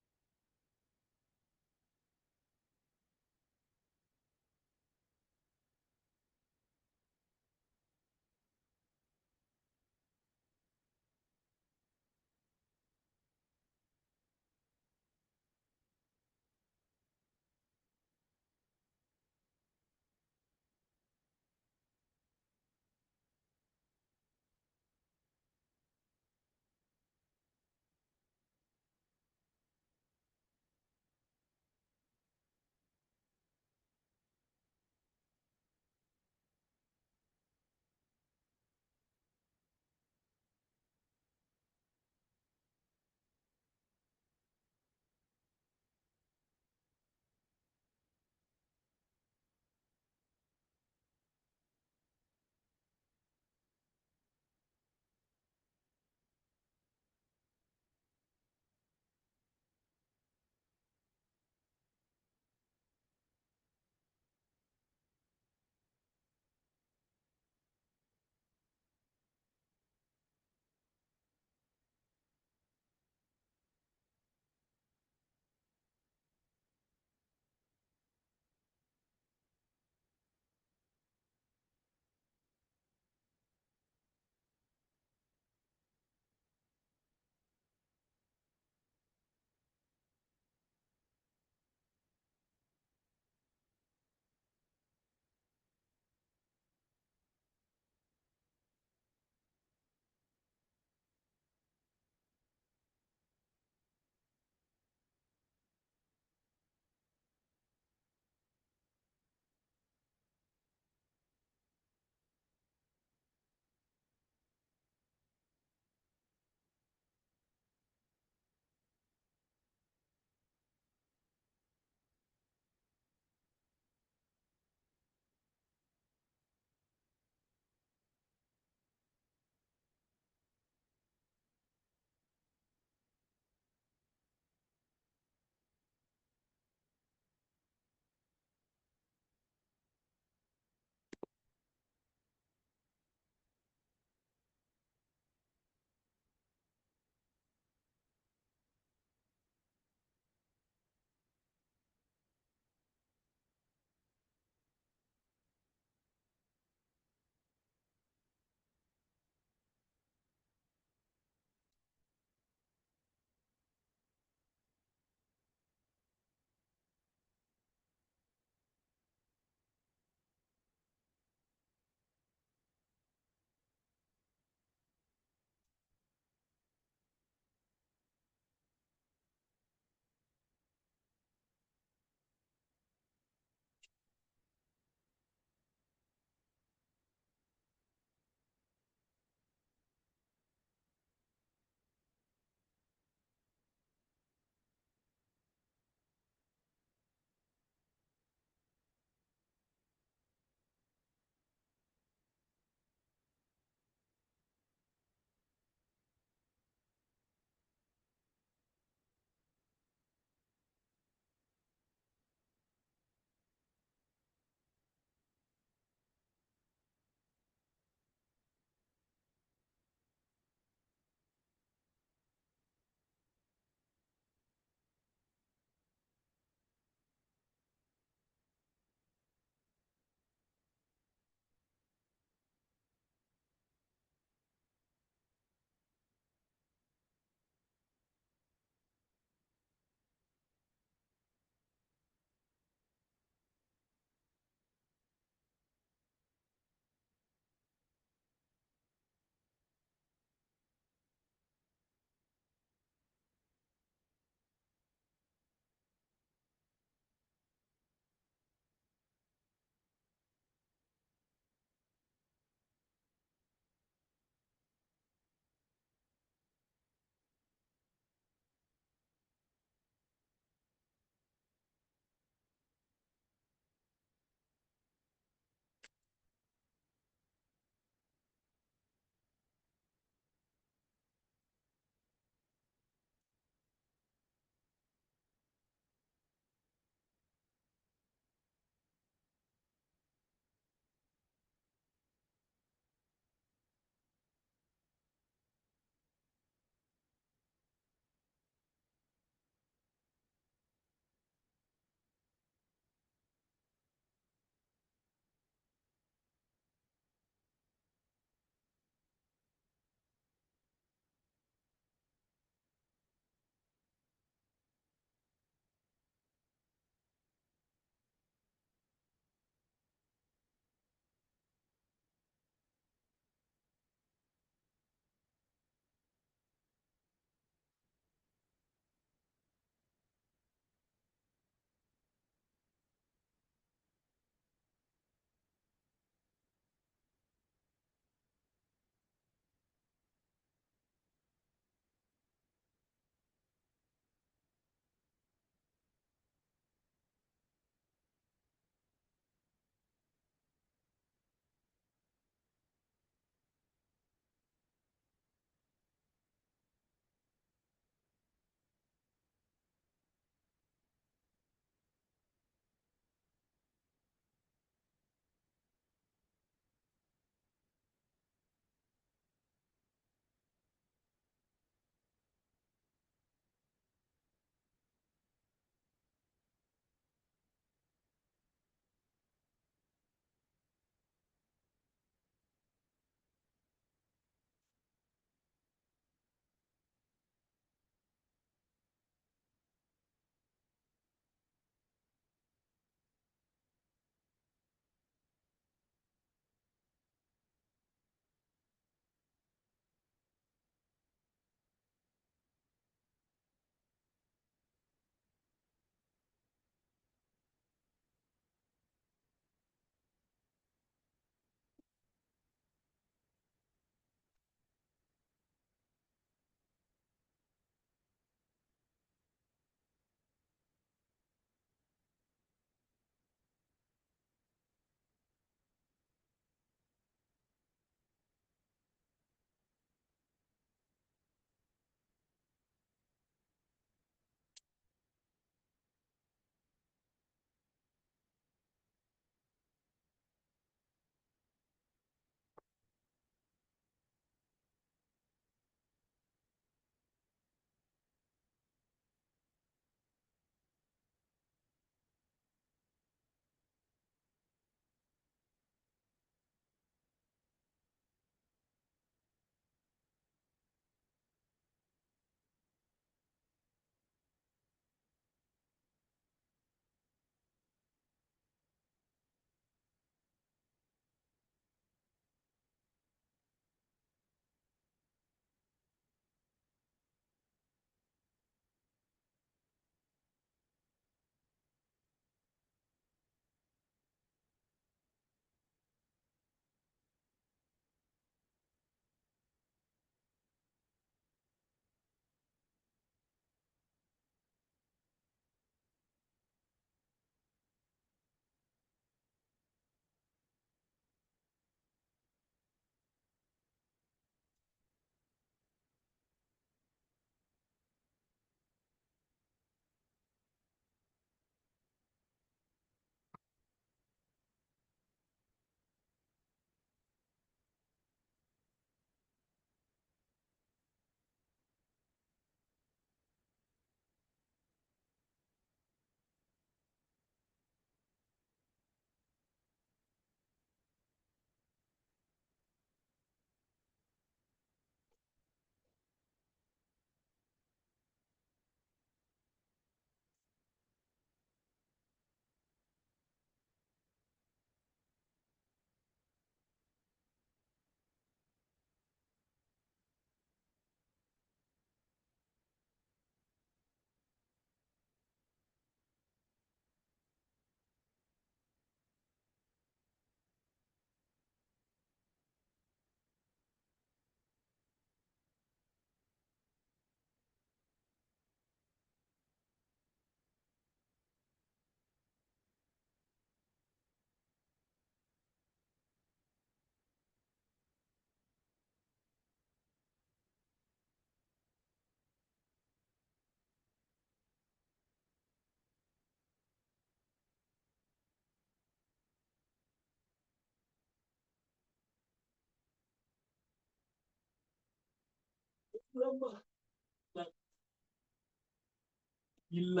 ಇಲ್ಲ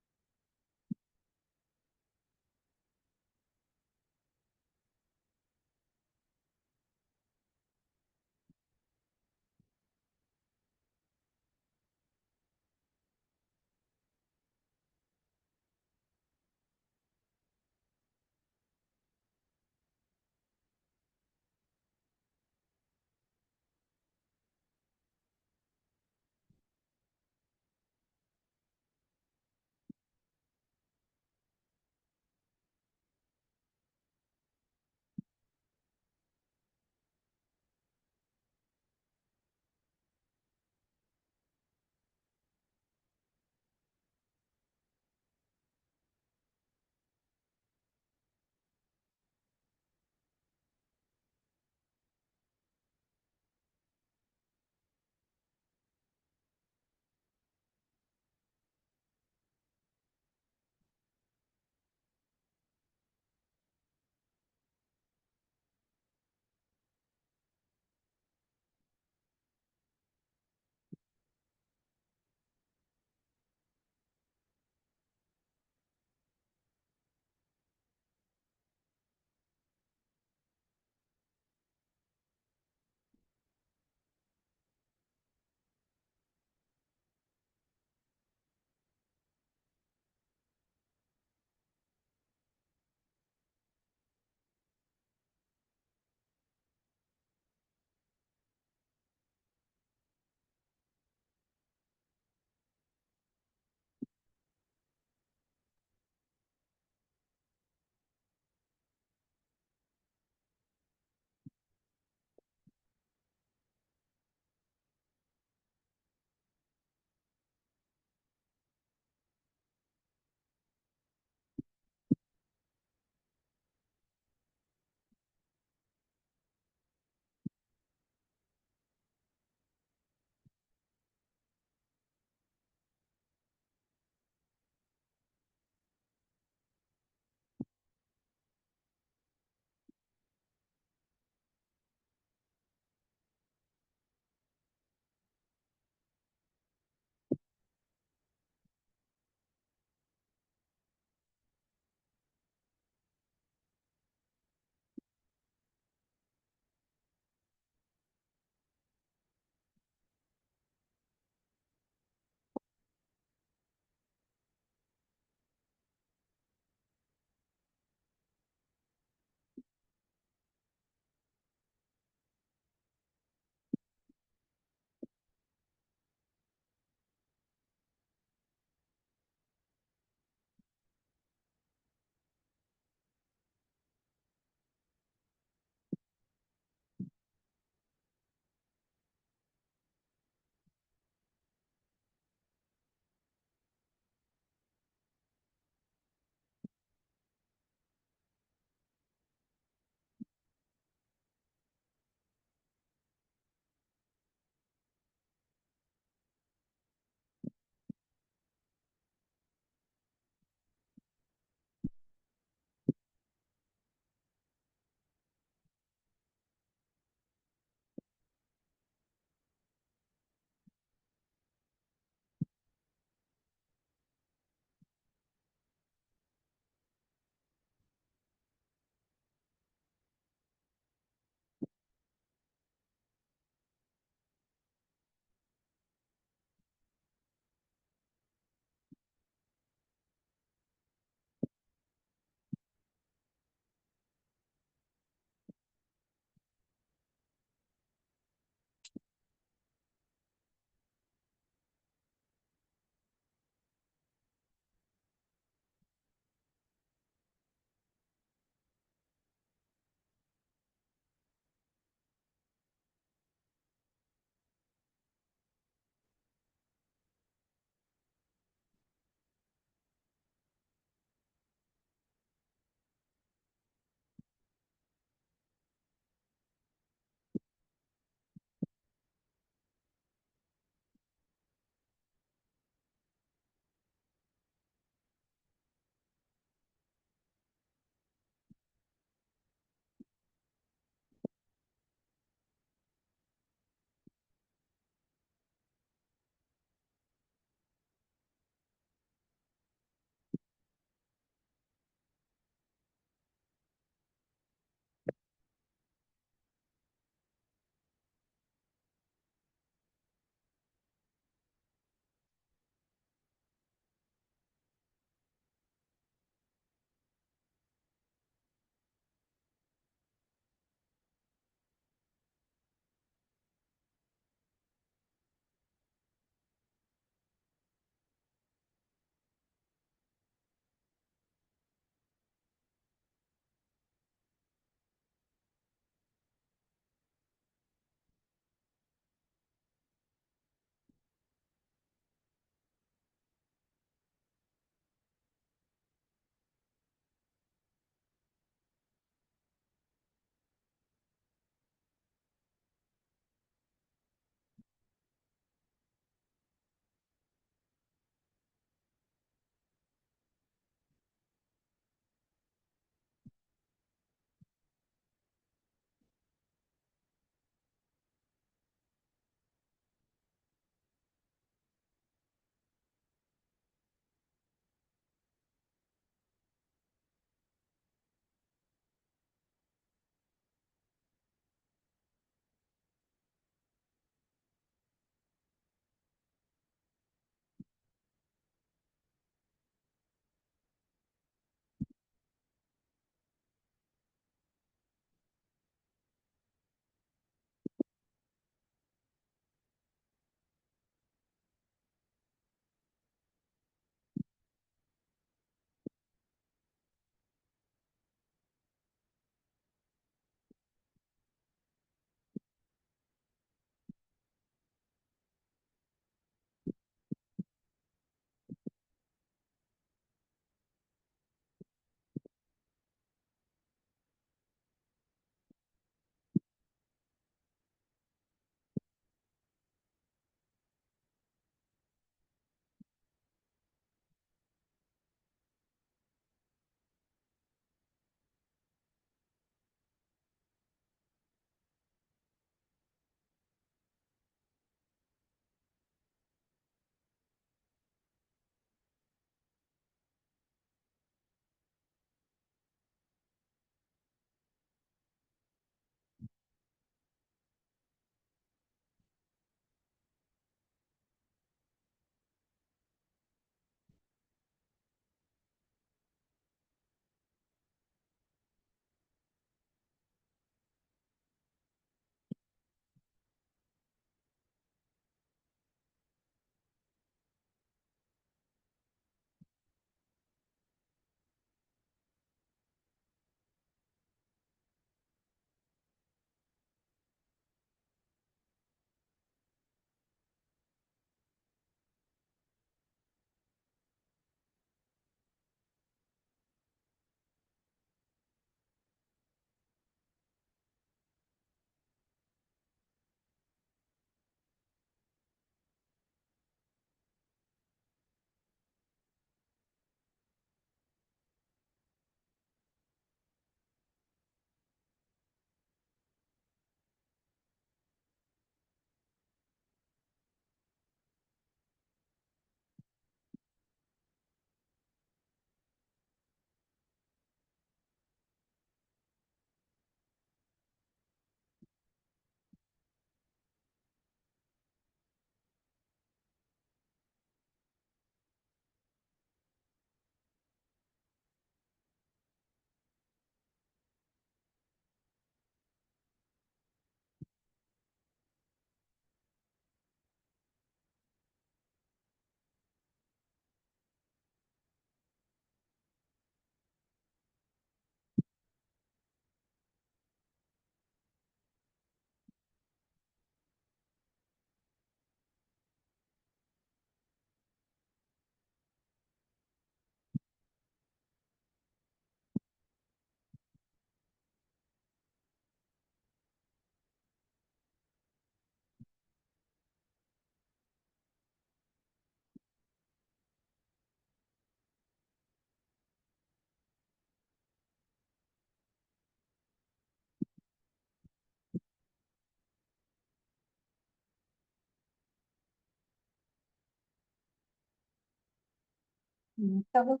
Double.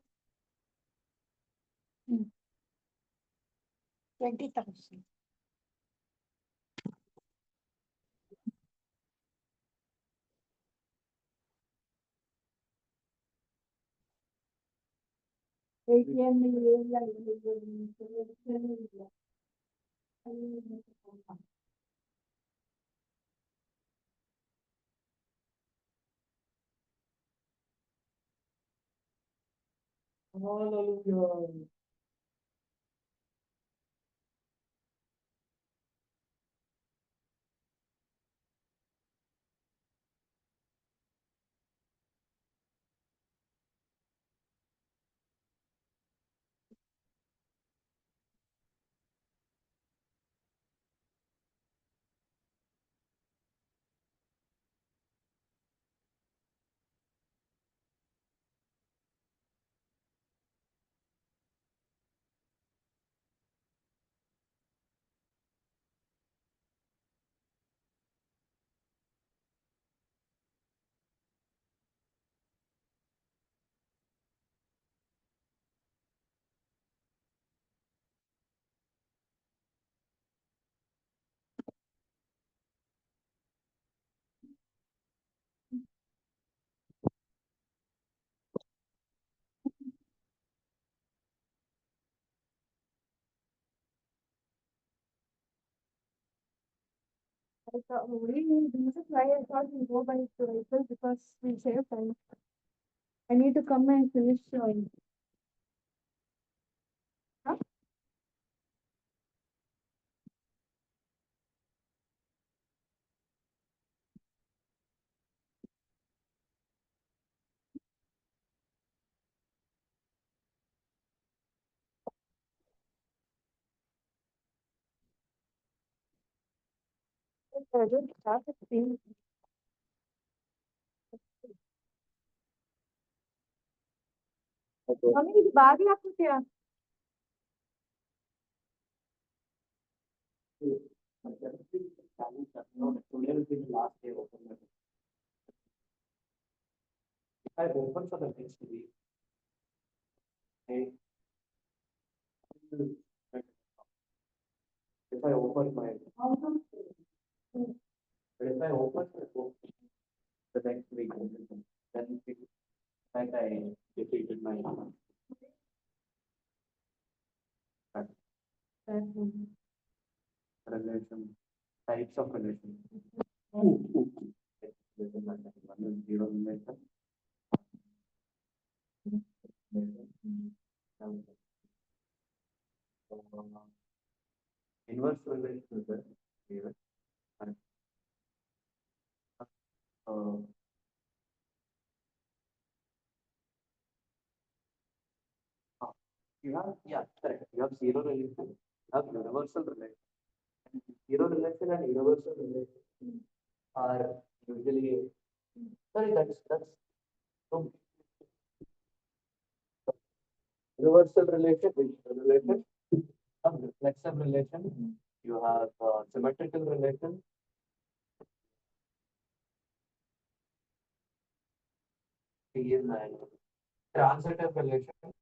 20,000. ATM I thought this is why I thought we go by vehicle because we save time. I need to come and finish showing. Huh? I don't start at the mummy ఇది బాగా లేకపోతే I open for the next week. If I open my, but if I open my book the next week, then it, like I defeated my relation, types of relation. One is zero relation. Inverse relation is there. Given. And, you have, yeah, correct. You have zero relation, you have universal relation. Zero relation and universal relation are usually, sorry, that's so universal relation is a relation, a reflexive relation, you have symmetrical relation, and transitive relation.